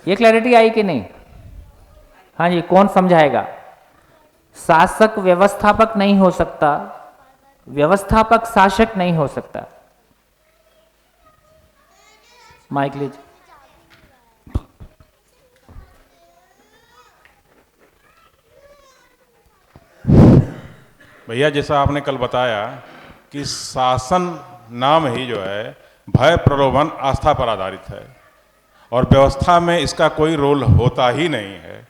ये क्लैरिटी आई कि नहीं? हाँ जी, कौन समझाएगा? शासक व्यवस्थापक नहीं हो सकता, व्यवस्थापक शासक नहीं हो सकता। माइक लीजिए। भैया जैसा आपने कल बताया कि शासन नाम ही जो है भय, प्रलोभन, आस्था पर आधारित है और व्यवस्था में इसका कोई रोल होता ही नहीं है,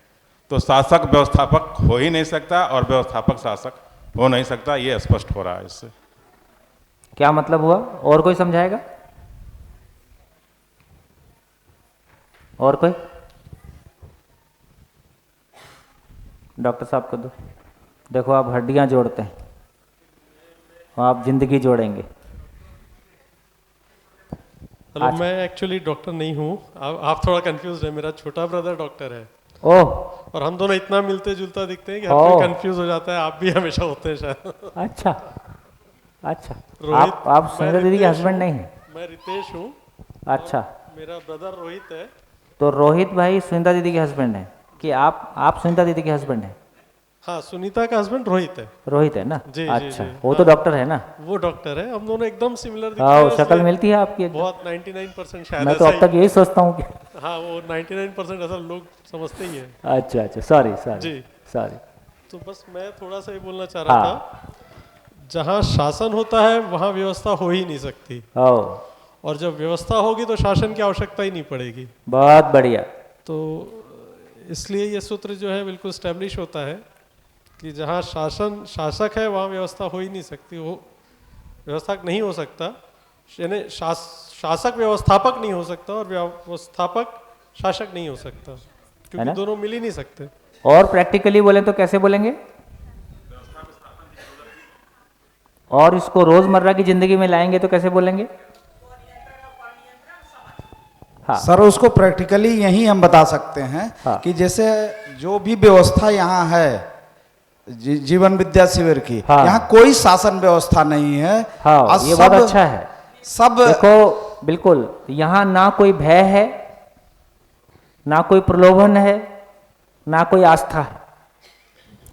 तो शासक व्यवस्थापक हो ही नहीं सकता और व्यवस्थापक शासक हो नहीं सकता, ये स्पष्ट हो रहा है इससे। क्या मतलब हुआ? और कोई समझाएगा? और कोई? डॉक्टर साहब को दो। देखो, आप हड्डियां जोड़ते हैं और आप जिंदगी जोड़ेंगे। हेलो, मैं एक्चुअली डॉक्टर नहीं हूँ, आप थोड़ा कंफ्यूज है। मेरा छोटा ब्रदर डॉक्टर है। ओह, और हम दोनों इतना मिलते जुलता दिखते हैं कि हर ओह। कोई कंफ्यूज हो जाता है। आप भी हमेशा होते हैं शायद। अच्छा अच्छा। रोहित, आप मैं सुनीता दीदी के रितेश हस्बैंड हूँ। नहीं हैं? मैं रितेश हूँ। अच्छा, मेरा ब्रदर रोहित है। तो रोहित भाई सुनीता दीदी के हस्बैंड हैं कि आप सुनीता दीदी के हस्बैंड हैं? हाँ, सुनीता का हस्बैंड रोहित है। रोहित है ना? जी, अच्छा, जी, वो तो हाँ। डॉक्टर है ना? वो डॉक्टर है। हम दोनों एकदम सिमिलर दिखते हाँ, हैं। शक्ल इसलिए मिलती है आपकी एकदम। बहुत 99% शायद मैं तो ऐसा अब तक ही। यही सोचता हूँ कि हाँ, वो 99% ऐसा लोग समझते ही है। अच्छा अच्छा, सॉरी सॉरी जी। सॉरी। तो बस मैं थोड़ा सा ही बोलना चाह रहा हाँ। था, जहाँ शासन होता है वहाँ व्यवस्था हो ही नहीं सकती, ओ, और जब व्यवस्था होगी तो शासन की आवश्यकता ही नहीं पड़ेगी। बहुत बढ़िया। तो इसलिए ये सूत्र जो है बिल्कुल स्टैब्लिश होता है कि जहाँ शासन शासक है वहाँ व्यवस्था हो ही नहीं सकती, वो व्यवस्था नहीं हो सकता। यानी शासक व्यवस्थापक नहीं हो सकता और व्यवस्थापक शासक नहीं हो सकता, है क्योंकि ना? दोनों मिल ही नहीं सकते। और प्रैक्टिकली बोले तो कैसे बोलेंगे? और इसको रोजमर्रा की जिंदगी में लाएंगे तो कैसे बोलेंगे? हाँ सर, उसको प्रैक्टिकली यही हम बता सकते हैं हाँ। कि जैसे जो भी व्यवस्था यहाँ है जीवन विद्या शिविर की, हाँ। यहाँ कोई शासन व्यवस्था नहीं है। हाँ, और ये बहुत अच्छा है। सब देखो, बिल्कुल यहाँ ना कोई भय है, ना कोई प्रलोभन है, ना कोई आस्था है।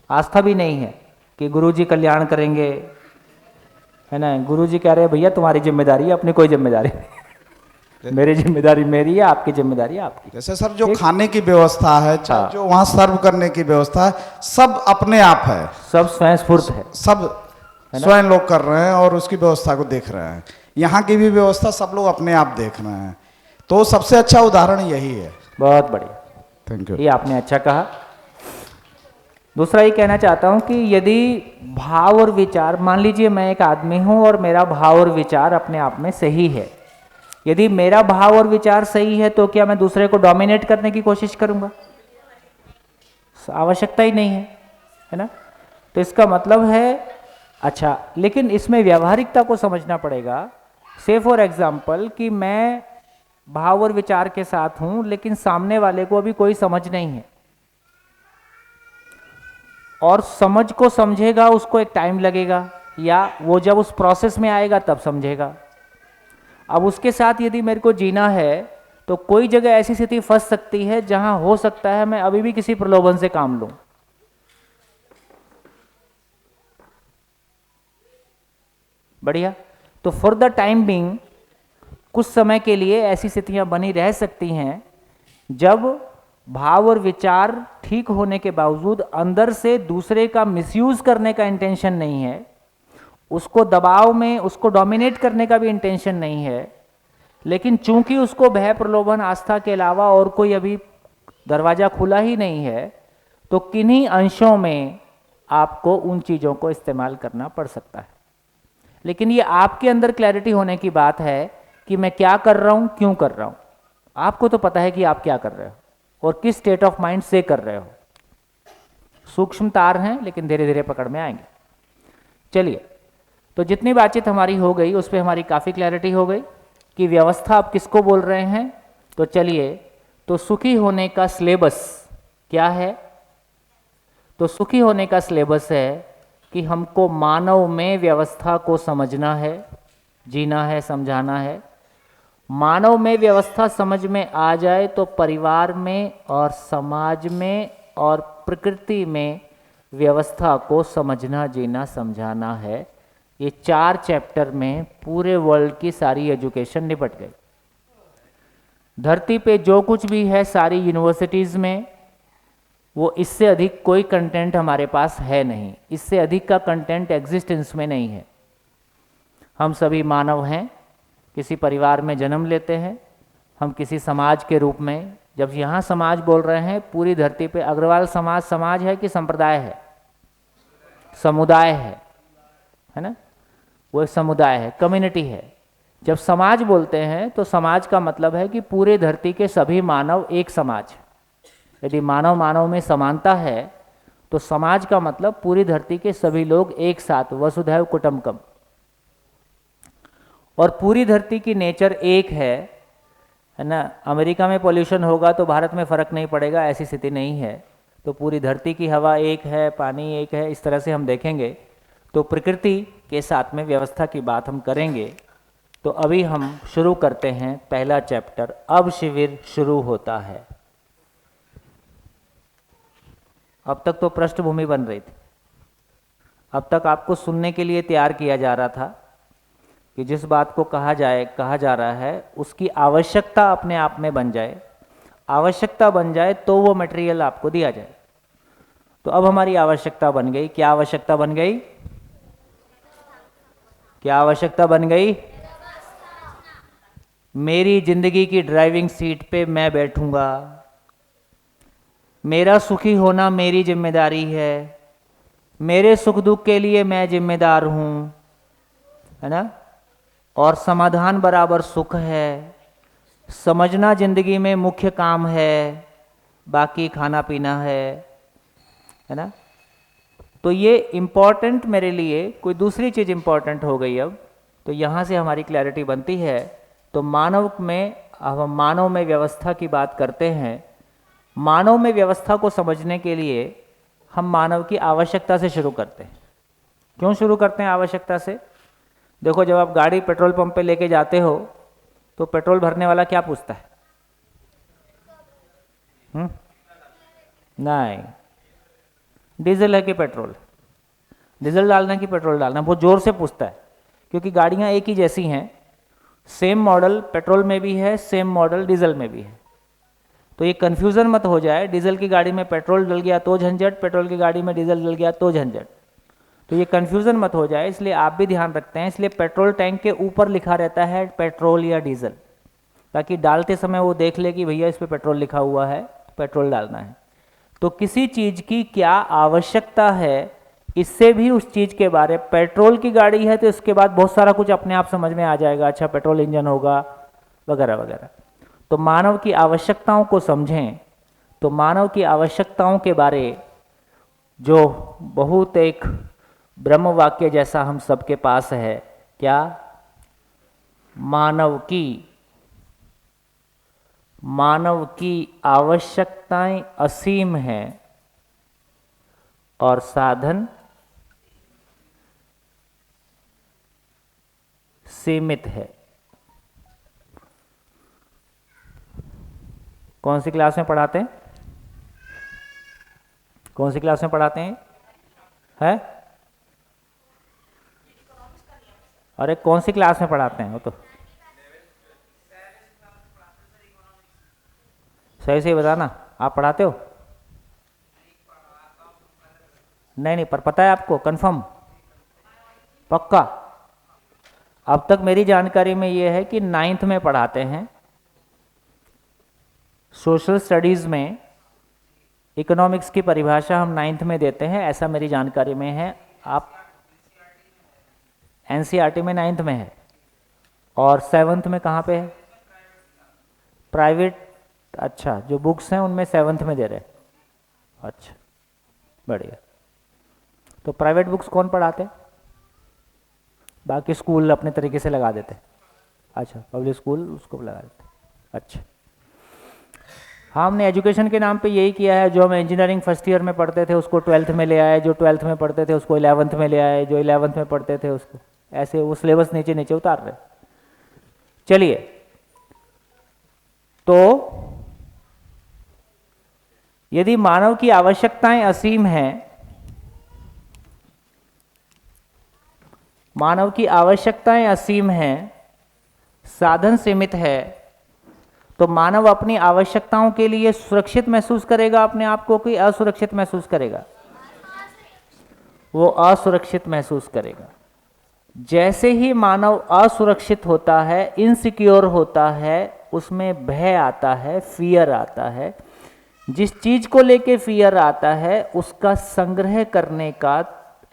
आस्था भी नहीं है कि गुरुजी कल्याण करेंगे, है ना? गुरुजी कह रहे हैं भैया तुम्हारी जिम्मेदारी है, अपनी कोई जिम्मेदारी नहीं। मेरी जिम्मेदारी मेरी है, आपकी जिम्मेदारी आपकी। जैसे सर जो खाने की व्यवस्था है, चाहे हाँ। जो वहाँ सर्व करने की व्यवस्था है, सब अपने आप है। सब स्वयं स्फूर्त है। सब स्वयं लोग कर रहे हैं और उसकी व्यवस्था को देख रहे हैं। यहाँ की भी व्यवस्था सब लोग अपने आप देख रहे हैं। तो सबसे अच्छा उदाहरण यही है। बहुत बढ़िया, थैंक यू। ये आपने अच्छा कहा। दूसरा ये कहना चाहता हूं कि यदि भाव और विचार, मान लीजिए मैं एक आदमी हूं और मेरा भाव और विचार अपने आप में सही है, यदि मेरा भाव और विचार सही है तो क्या मैं दूसरे को डोमिनेट करने की कोशिश करूंगा? आवश्यकता ही नहीं है ना? तो इसका मतलब है, अच्छा, लेकिन इसमें व्यावहारिकता को समझना पड़ेगा। से फॉर एग्जाम्पल कि मैं भाव और विचार के साथ हूं लेकिन सामने वाले को अभी कोई समझ नहीं है, और समझ को समझेगा उसको एक टाइम लगेगा, या वो जब उस प्रोसेस में आएगा तब समझेगा। अब उसके साथ यदि मेरे को जीना है तो कोई जगह ऐसी स्थिति फंस सकती है जहां हो सकता है मैं अभी भी किसी प्रलोभन से काम लूं। बढ़िया। तो फॉर द टाइम बिंग कुछ समय के लिए ऐसी स्थितियां बनी रह सकती हैं जब भाव और विचार ठीक होने के बावजूद अंदर से दूसरे का मिसयूज करने का इंटेंशन नहीं है, उसको दबाव में उसको डोमिनेट करने का भी इंटेंशन नहीं है, लेकिन चूंकि उसको भय, प्रलोभन, आस्था के अलावा और कोई अभी दरवाजा खुला ही नहीं है, तो किन्हीं अंशों में आपको उन चीज़ों को इस्तेमाल करना पड़ सकता है। लेकिन ये आपके अंदर क्लैरिटी होने की बात है कि मैं क्या कर रहा हूं, क्यों कर रहा हूं। आपको तो पता है कि आप क्या कर रहे हो और किस स्टेट ऑफ माइंड से कर रहे हो। सूक्ष्म तार हैं लेकिन धीरे धीरे पकड़ में आएंगे। चलिए, तो जितनी बातचीत हमारी हो गई उस पर हमारी काफ़ी क्लैरिटी हो गई कि व्यवस्था आप किसको बोल रहे हैं। तो चलिए, तो सुखी होने का सिलेबस क्या है? तो सुखी होने का सिलेबस है कि हमको मानव में व्यवस्था को समझना है, जीना है, समझाना है, मानव में व्यवस्था समझ में आ जाए तो परिवार में और समाज में और प्रकृति में व्यवस्था को समझना, जीना, समझाना है। ये 4 चैप्टर में पूरे वर्ल्ड की सारी एजुकेशन निपट गई। धरती पे जो कुछ भी है सारी यूनिवर्सिटीज़ में, वो इससे अधिक कोई कंटेंट हमारे पास है नहीं, इससे अधिक का कंटेंट एग्जिस्टेंस में नहीं है। हम सभी मानव हैं, किसी परिवार में जन्म लेते हैं, हम किसी समाज के रूप में, जब यहाँ समाज बोल रहे हैं पूरी धरती पे अग्रवाल समाज समाज है कि संप्रदाय है? समुदाय है ना? वो एक समुदाय है, कम्युनिटी है। जब समाज बोलते हैं तो समाज का मतलब है कि पूरे धरती के सभी मानव एक समाज। यदि मानव मानव में समानता है तो समाज का मतलब पूरी धरती के सभी लोग एक साथ, वसुधैव कुटुंबकम। और पूरी धरती की नेचर एक है ना? अमेरिका में पॉल्यूशन होगा तो भारत में फ़र्क नहीं पड़ेगा, ऐसी स्थिति नहीं है। तो पूरी धरती की हवा एक है, पानी एक है, इस तरह से हम देखेंगे तो प्रकृति के साथ में व्यवस्था की बात हम करेंगे। तो अभी हम शुरू करते हैं पहला चैप्टर। अब शिविर शुरू होता है। अब तक तो पृष्ठभूमि बन रही थी, अब तक आपको सुनने के लिए तैयार किया जा रहा था कि जिस बात को कहा जा रहा है उसकी आवश्यकता अपने आप में बन जाए, आवश्यकता बन जाए तो वो मटेरियल आपको दिया जाए। तो अब हमारी आवश्यकता बन गई। क्या आवश्यकता बन गई? क्या आवश्यकता बन गई? मेरी जिंदगी की ड्राइविंग सीट पे मैं बैठूंगा, मेरा सुखी होना मेरी जिम्मेदारी है, मेरे सुख दुख के लिए मैं जिम्मेदार हूं, है ना? और समाधान बराबर सुख है। समझना जिंदगी में मुख्य काम है, बाकी खाना पीना है ना? तो ये इम्पॉर्टेंट मेरे लिए कोई दूसरी चीज़ इम्पॉर्टेंट हो गई अब। तो यहाँ से हमारी क्लैरिटी बनती है। तो मानव में, अब हम मानव में व्यवस्था की बात करते हैं। मानव में व्यवस्था को समझने के लिए हम मानव की आवश्यकता से शुरू करते हैं। क्यों शुरू करते हैं आवश्यकता से? देखो, जब आप गाड़ी पेट्रोल पंप पे लेके जाते हो तो पेट्रोल भरने वाला क्या पूछता है? नहीं, डीजल है कि पेट्रोल? डीजल डालना कि पेट्रोल डालना, बहुत ज़ोर से पूछता है, क्योंकि गाड़ियाँ एक ही जैसी हैं। सेम मॉडल पेट्रोल में भी है, सेम मॉडल डीजल में भी है। तो ये कन्फ्यूज़न मत हो जाए, डीजल की गाड़ी में पेट्रोल डल गया तो झंझट, पेट्रोल की गाड़ी में डीजल डल गया तो झंझट। तो ये कन्फ्यूज़न मत हो जाए, इसलिए आप भी ध्यान रखते हैं। इसलिए पेट्रोल टैंक के ऊपर लिखा रहता है पेट्रोल या डीजल, ताकि डालते समय वो देख ले कि भैया इस पर पेट्रोल लिखा हुआ है, पेट्रोल डालना है। तो किसी चीज़ की क्या आवश्यकता है, इससे भी उस चीज़ के बारे, पेट्रोल की गाड़ी है तो इसके बाद बहुत सारा कुछ अपने आप समझ में आ जाएगा, अच्छा पेट्रोल इंजन होगा वगैरह वगैरह। तो मानव की आवश्यकताओं को समझें। तो मानव की आवश्यकताओं के बारे जो बहुत एक ब्रह्म वाक्य जैसा हम सबके पास है, क्या? मानव की आवश्यकताएं असीम हैं और साधन सीमित है। कौन सी क्लास में पढ़ाते हैं? कौन सी क्लास में पढ़ाते हैं? है? अरे कौन सी क्लास में पढ़ाते हैं? वो तो सही से बताना, आप पढ़ाते हो? नहीं नहीं, पर पता है आपको? कंफर्म? पक्का? अब तक मेरी जानकारी में ये है कि 9th में पढ़ाते हैं। सोशल स्टडीज़ में इकोनॉमिक्स की परिभाषा हम 9th में देते हैं, ऐसा मेरी जानकारी में है। आप एनसीईआरटी में 9th में है, और 7th में कहाँ पे है? प्राइवेट। अच्छा, जो बुक्स हैं उनमें 7th में दे रहे हैं। अच्छा, बढ़िया। तो प्राइवेट बुक्स कौन पढ़ाते हैं? बाकी स्कूल अपने तरीके से लगा देते हैं। अच्छा, पब्लिक स्कूल उसको लगा देते हैं। अच्छा, हाँ, हमने एजुकेशन के नाम पे यही किया है। जो हम इंजीनियरिंग फर्स्ट ईयर में पढ़ते थे उसको 12th में ले आए, जो 12th में पढ़ते थे उसको 11th में ले आए, जो 11th में पढ़ते थे उसको, ऐसे वो सिलेबस नीचे नीचे उतार रहे। चलिए, तो यदि मानव की आवश्यकताएं असीम हैं, मानव की आवश्यकताएं असीम हैं, साधन सीमित है, तो मानव अपनी आवश्यकताओं के लिए सुरक्षित महसूस करेगा अपने आप को कि असुरक्षित महसूस करेगा? वो असुरक्षित महसूस करेगा। जैसे ही मानव असुरक्षित होता है, इनसिक्योर होता है, उसमें भय आता है, फियर आता है। जिस चीज को लेके फियर आता है उसका संग्रह करने का,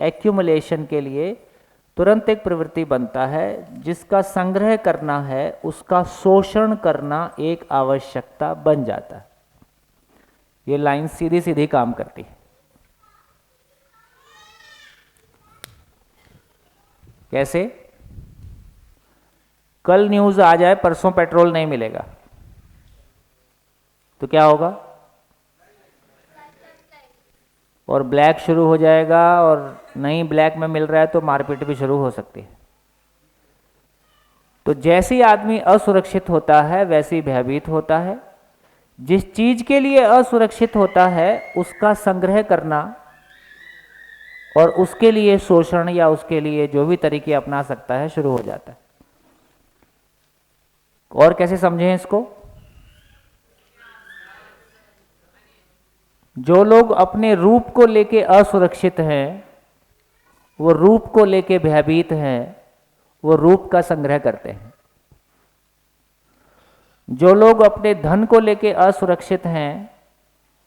एक्यूमुलेशन के लिए तुरंत एक प्रवृत्ति बनता है। जिसका संग्रह करना है उसका शोषण करना एक आवश्यकता बन जाता है। ये लाइन सीधी सीधी काम करती है। कैसे? कल न्यूज आ जाए परसों पेट्रोल नहीं मिलेगा तो क्या होगा? और ब्लैक शुरू हो जाएगा, और नहीं ब्लैक में मिल रहा है तो मारपीट भी शुरू हो सकती है। तो जैसे ही आदमी असुरक्षित होता है वैसे ही भयभीत होता है। जिस चीज के लिए असुरक्षित होता है उसका संग्रह करना और उसके लिए शोषण या उसके लिए जो भी तरीके अपना सकता है शुरू हो जाता है। और कैसे समझें इसको? जो लोग अपने रूप को लेके असुरक्षित हैं, वो रूप को लेके भयभीत हैं, वो रूप का संग्रह करते हैं। जो लोग अपने धन को लेके असुरक्षित हैं,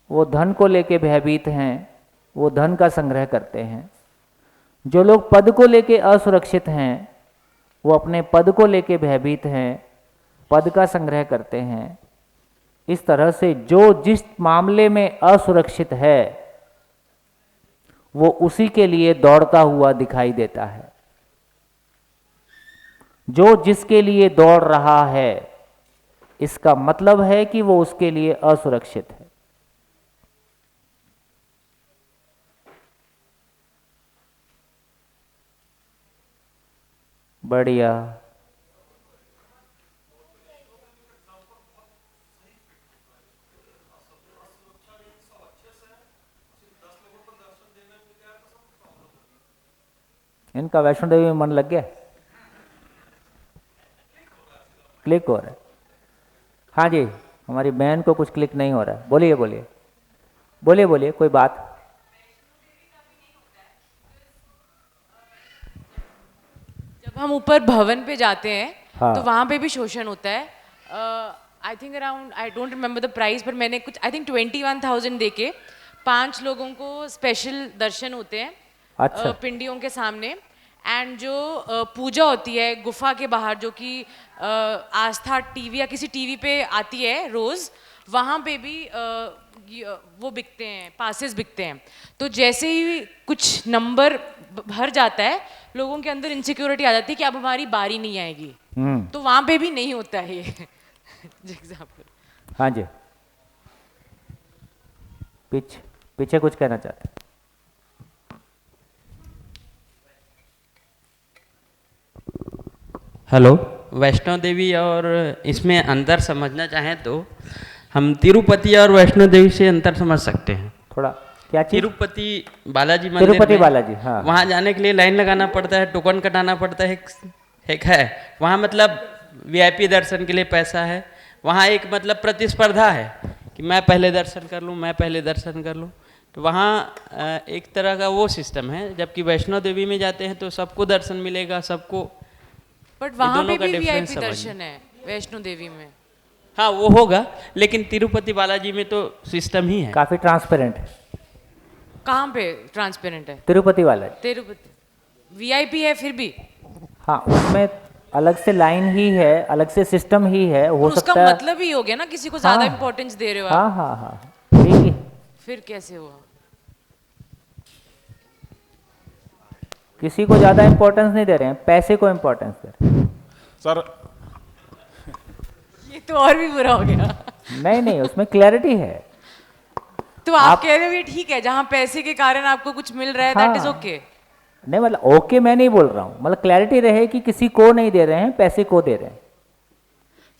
वो धन को लेके भयभीत हैं, वो धन का संग्रह करते हैं। जो लोग पद को लेके असुरक्षित हैं, वो अपने पद को लेके भयभीत हैं, पद का संग्रह करते हैं। इस तरह से जो जिस मामले में असुरक्षित है वो उसी के लिए दौड़ता हुआ दिखाई देता है। जो जिसके लिए दौड़ रहा है इसका मतलब है कि वो उसके लिए असुरक्षित है। बढ़िया। इनका वैष्णो देवी में मन लग गया, क्लिक हो रहा है। हाँ जी, हमारी बहन को कुछ क्लिक नहीं हो रहा है। बोलिए बोलिए बोलिए बोलिए, कोई बात? जब हम ऊपर भवन पे जाते हैं हाँ। तो वहाँ पे भी शोषण होता है। I think around, I don't remember the price, पर मैंने कुछ आई थिंक 21,000 दे के 5 लोगों को स्पेशल दर्शन होते हैं। अच्छा। पिंडियों के सामने। एंड जो पूजा होती है गुफा के बाहर, जो कि आस्था टीवी या किसी टीवी पे आती है रोज, वहाँ पे भी वो बिकते हैं, पासेस बिकते हैं। तो जैसे ही कुछ नंबर भर जाता है, लोगों के अंदर इनसिक्योरिटी आ जाती है कि अब हमारी बारी नहीं आएगी। तो वहाँ पे भी नहीं होता है ये एग्जाम्पल। हाँ जी, पीछे कुछ कहना चाहते हैं? हेलो। वैष्णो देवी और इसमें अंतर समझना चाहें तो हम तिरुपति और वैष्णो देवी से अंतर समझ सकते हैं। थोड़ा क्या चीज़? तिरुपति बालाजी मंदिर तिरुपति में बालाजी, हाँ। वहाँ जाने के लिए लाइन लगाना पड़ता है, टोकन कटाना पड़ता है। एक है वहाँ मतलब वीआईपी दर्शन के लिए पैसा है। वहाँ एक मतलब प्रतिस्पर्धा है कि मैं पहले दर्शन कर लूँ, मैं पहले दर्शन कर लूँ। तो वहाँ एक तरह का वो सिस्टम है। जबकि वैष्णो देवी में जाते हैं तो सबको दर्शन मिलेगा, सबको। बट वहाँ पे दोनों का भी difference वीआईपी समझिए। दर्शन है वैष्णो देवी में। हाँ वो होगा, लेकिन तिरुपति बालाजी में तो सिस्टम ही है। काफी ट्रांसपेरेंट है। कहाँ पे ट्रांसपेरेंट है? तिरुपति बालाजी। तिरुपति वीआईपी है फिर भी? हाँ, उसमें अलग से लाइन ही है, अलग से सिस्टम ही है। हो उसका सकता है। मतलब ही हो गया ना, किसी को ज्यादा हाँ। इंपॉर्टेंस दे रहे हो हाँ आप। हाँ हाँ, ठीक है। फिर कैसे हुआ? किसी को ज्यादा इंपॉर्टेंस नहीं दे रहे हैं, पैसे को इंपॉर्टेंस दे रहे हैं। सर ये तो और भी बुरा हो गया। नहीं नहीं, उसमें क्लैरिटी है। तो आप कह रहे हो ये ठीक है, जहाँ पैसे के कारण आपको कुछ मिल रहा है, दैट इज हाँ। ओके। नहीं मतलब ओके मैं नहीं बोल रहा हूँ, मतलब क्लैरिटी रहे कि किसी को नहीं दे रहे हैं, पैसे को दे रहे हैं।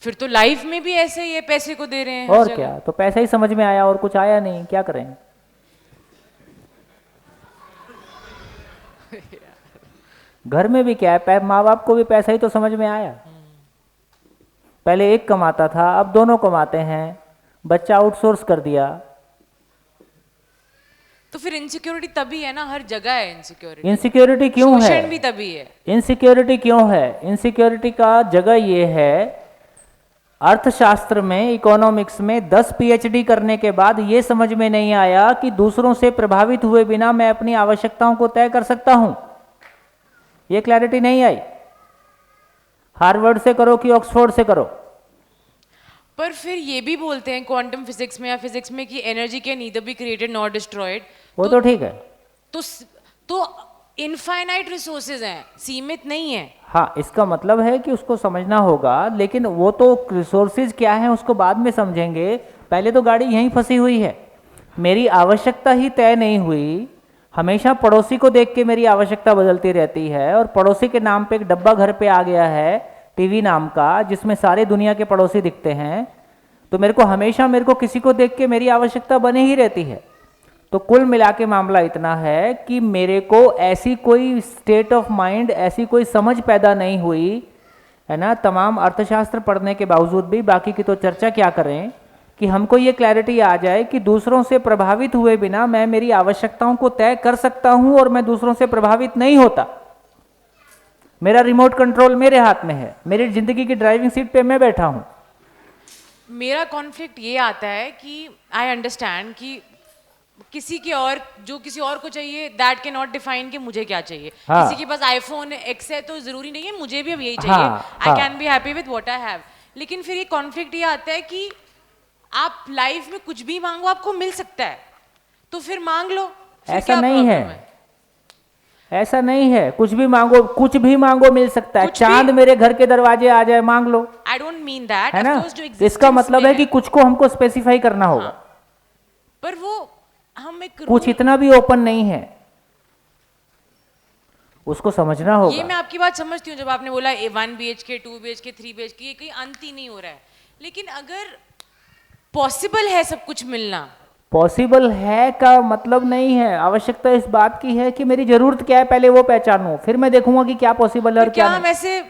फिर तो लाइफ में भी ऐसे ही है, पैसे को दे रहे हैं हर और जगह। क्या, तो पैसा ही समझ में आया और कुछ आया नहीं, क्या करें। घर में भी क्या है, माँ बाप को भी पैसा ही तो समझ में आया। पहले एक कमाता था, अब दोनों कमाते हैं, बच्चा आउटसोर्स कर दिया। तो फिर इनसिक्योरिटी तभी है ना, हर जगह है इनसिक्योरिटी। इनसिक्योरिटी क्यों है? शोषण भी तभी है। इनसिक्योरिटी क्यों है? इनसिक्योरिटी का जगह ये है, अर्थशास्त्र में, इकोनॉमिक्स में 10 पीएचडी करने के बाद ये समझ में नहीं आया कि दूसरों से प्रभावित हुए बिना मैं अपनी आवश्यकताओं को तय कर सकता हूं। ये क्लैरिटी नहीं आई। हार्वर्ड से करो कि ऑक्सफोर्ड से करो। पर फिर ये भी बोलते हैं क्वांटम फिजिक्स में या फिजिक्स में कि energy can neither be created nor destroyed. वो तो ठीक है। तो इनफाइनाइट रिसोर्सेज हैं, सीमित नहीं है। हाँ, इसका मतलब है कि उसको समझना होगा, लेकिन वो तो रिसोर्सेज क्या है उसको बाद में समझेंगे। पहले तो गाड़ी यहीं फंसी हुई है, मेरी आवश्यकता ही तय नहीं हुई। हमेशा पड़ोसी को देख के मेरी आवश्यकता बदलती रहती है, और पड़ोसी के नाम पे एक डब्बा घर पे आ गया है, टीवी नाम का, जिसमें सारे दुनिया के पड़ोसी दिखते हैं। तो मेरे को हमेशा किसी को देख के मेरी आवश्यकता बनी ही रहती है। तो कुल मिला के मामला इतना है कि मेरे को ऐसी कोई स्टेट ऑफ माइंड, ऐसी कोई समझ पैदा नहीं हुई है ना, तमाम अर्थशास्त्र पढ़ने के बावजूद भी। बाकी की तो चर्चा क्या करें, कि हमको ये क्लैरिटी आ जाए कि दूसरों से प्रभावित हुए बिना मैं मेरी आवश्यकताओं को तय कर सकता हूं, और मैं दूसरों से प्रभावित नहीं होता। मेरा रिमोट कंट्रोल मेरे हाथ में है, मेरी जिंदगी की ड्राइविंग सीट पे मैं बैठा हूं। मेरा कॉन्फ्लिक्ट ये आता है कि आई अंडरस्टैंड कि किसी के और, जो किसी और को चाहिए, दैट कैन नॉट डिफाइन कि मुझे क्या चाहिए। हाँ। किसी के पास आईफोन एक्स है तो जरूरी नहीं है मुझे भी अब यही चाहिए। I can be happy with what I have. लेकिन फिर ये कॉन्फ्लिक्ट ये आता है कि आप लाइफ में कुछ भी मांगो आपको मिल सकता है, तो फिर मांग लो। फिर ऐसा क्या नहीं problem है, ऐसा नहीं है। कुछ भी मांगो, कुछ भी मांगो मिल सकता है। कुछ भी- चांद मेरे घर के दरवाजे आ जाए, मांग लो, आई डोंट मीन दैट, है ना। ऑफ कोर्स जो इसका existence मतलब में है कि कुछ को हमको स्पेसिफाई करना होगा। पर वो हम एक कुछ rule- इतना भी ओपन नहीं है, उसको समझना ये होगा। मैं आपकी बात समझती हूँ, जब आपने बोला 1 BHK 2 BHK 3 BHK, ये कहीं अंत ही नहीं हो रहा है। लेकिन अगर पॉसिबल है सब कुछ मिलना, पॉसिबल है का मतलब नहीं है, आवश्यकता इस बात की है कि मेरी जरूरत क्या है, पहले वो पहचानूं, फिर मैं देखूंगा कि क्या पॉसिबल है और तो क्या क्या हम ऐसे,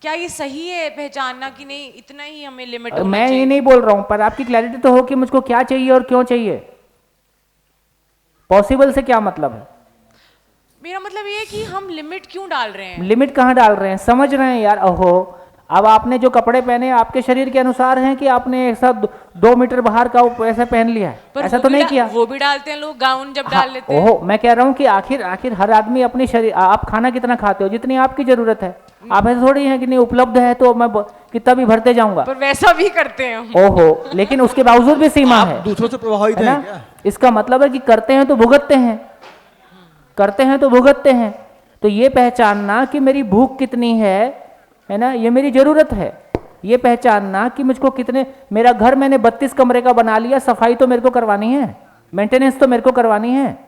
क्या ये सही है पहचानना कि नहीं इतना ही हमें लिमिट नहीं। होना मैं ये चाहिए? नहीं बोल रहा हूं, पर आपकी क्लैरिटी तो हो कि मुझको क्या चाहिए और क्यों चाहिए। पॉसिबल से क्या मतलब है? मेरा मतलब ये है कि हम लिमिट क्यों डाल रहे हैं? लिमिट कहाँ डाल रहे हैं, समझ रहे हैं यार। ओहो, अब आपने जो कपड़े पहने आपके शरीर के अनुसार हैं कि आपने ऐसा 2 मीटर बाहर का ऐसा पहन लिया है? पर ऐसा वो तो भी नहीं डा- किया। वो भी डालते हैं लोग, गाउन जब हाँ, डाल लेते हैं। ओहो, मैं कह रहा हूँ कि आखिर हर आदमी अपनी शरीर, आप खाना कितना खाते हो, जितनी आपकी जरूरत है। आप ऐसे थोड़ी है कि नहीं उपलब्ध है तो मैं कितना भी भरते जाऊंगा। पर वैसा भी करते हैं हम। ओहो, लेकिन उसके बावजूद भी सीमा है, दूसरों से प्रभावित है हैं ना। क्या? इसका मतलब है कि करते हैं तो भुगतते हैं, करते हैं तो भुगतते हैं। तो ये पहचानना कि मेरी भूख कितनी है ना, ये मेरी जरूरत है। ये पहचानना कि मुझको कितने, मेरा घर मैंने 32 कमरे का बना लिया, सफाई तो मेरे को करवानी है, मेंटेनेंस तो मेरे को करवानी है।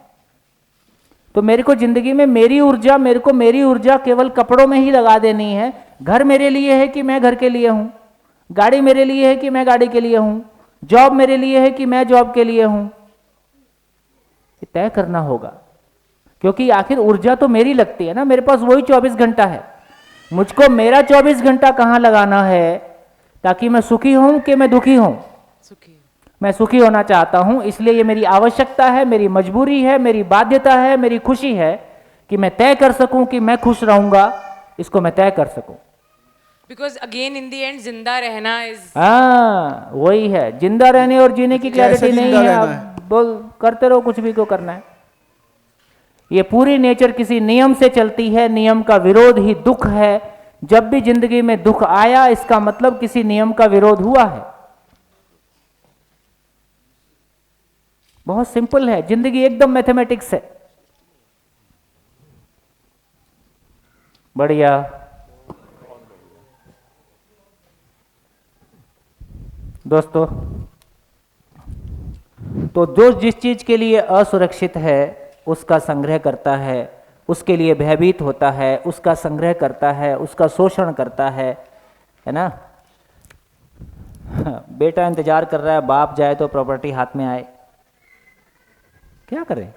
तो मेरे को जिंदगी में मेरी ऊर्जा केवल कपड़ों में ही लगा देनी है। घर मेरे लिए है कि मैं घर के लिए हूं, गाड़ी मेरे लिए है कि मैं गाड़ी के लिए हूं, जॉब मेरे लिए है कि मैं जॉब के लिए हूं, ये तय करना होगा। क्योंकि आखिर ऊर्जा तो मेरी लगती है ना, मेरे पास वही 24 घंटा है। मुझको मेरा 24 घंटा कहाँ लगाना है ताकि मैं सुखी हूं कि मैं दुखी हूं? सुखी। मैं सुखी होना चाहता हूं, इसलिए ये मेरी आवश्यकता है, मेरी मजबूरी है, मेरी बाध्यता है, मेरी खुशी है कि मैं तय कर सकूं कि मैं खुश रहूंगा, इसको मैं तय कर सकूं। Because again in the end जिंदा रहना इज, हाँ, वही है, जिंदा रहने और जीने की कैसे क्लैरिटी नहीं जिंदा है। रहना आप बोल करते रहो, कुछ भी को करना है। ये पूरी नेचर किसी नियम से चलती है, नियम का विरोध ही दुख है। जब भी जिंदगी में दुख आया, इसका मतलब किसी नियम का विरोध हुआ है। बहुत सिंपल है, जिंदगी एकदम मैथमेटिक्स है। बढ़िया। दोस्तों, तो जो जिस चीज के लिए असुरक्षित है उसका संग्रह करता है, उसके लिए भयभीत होता है, उसका संग्रह करता है, उसका शोषण करता है ना। बेटा इंतजार कर रहा है बाप जाए तो प्रॉपर्टी हाथ में आए, क्या करें?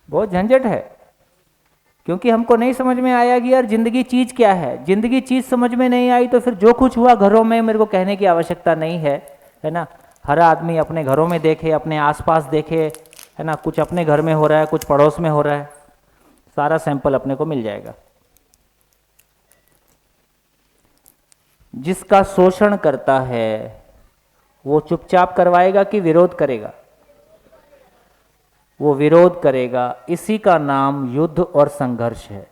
बहुत झंझट है, क्योंकि हमको नहीं समझ में आया कि यार जिंदगी चीज क्या है। जिंदगी चीज समझ में नहीं आई तो फिर जो कुछ हुआ घरों में मेरे को कहने की आवश्यकता नहीं है ना। हर आदमी अपने घरों में देखे, अपने आसपास देखे, है ना। कुछ अपने घर में हो रहा है, कुछ पड़ोस में हो रहा है, सारा सैंपल अपने को मिल जाएगा। जिसका शोषण करता है वो चुपचाप करवाएगा कि विरोध करेगा? वो विरोध करेगा। इसी का नाम युद्ध और संघर्ष है।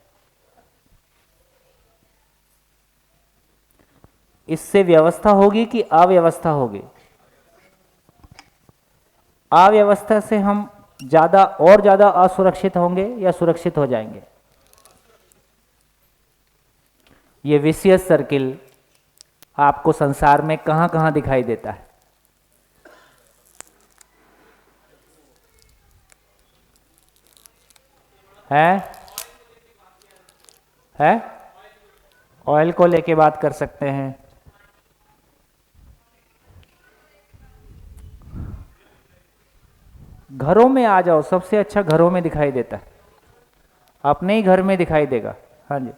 इससे व्यवस्था होगी कि अव्यवस्था होगी? अव्यवस्था से हम ज्यादा और ज्यादा असुरक्षित होंगे या सुरक्षित हो जाएंगे? ये विशियस सर्किल आपको संसार में कहां कहां दिखाई देता है? है ऑयल को लेके बात कर सकते हैं। घरों में आ जाओ, सबसे अच्छा घरों में दिखाई देता है, अपने ही घर में दिखाई देगा। हाँ जी,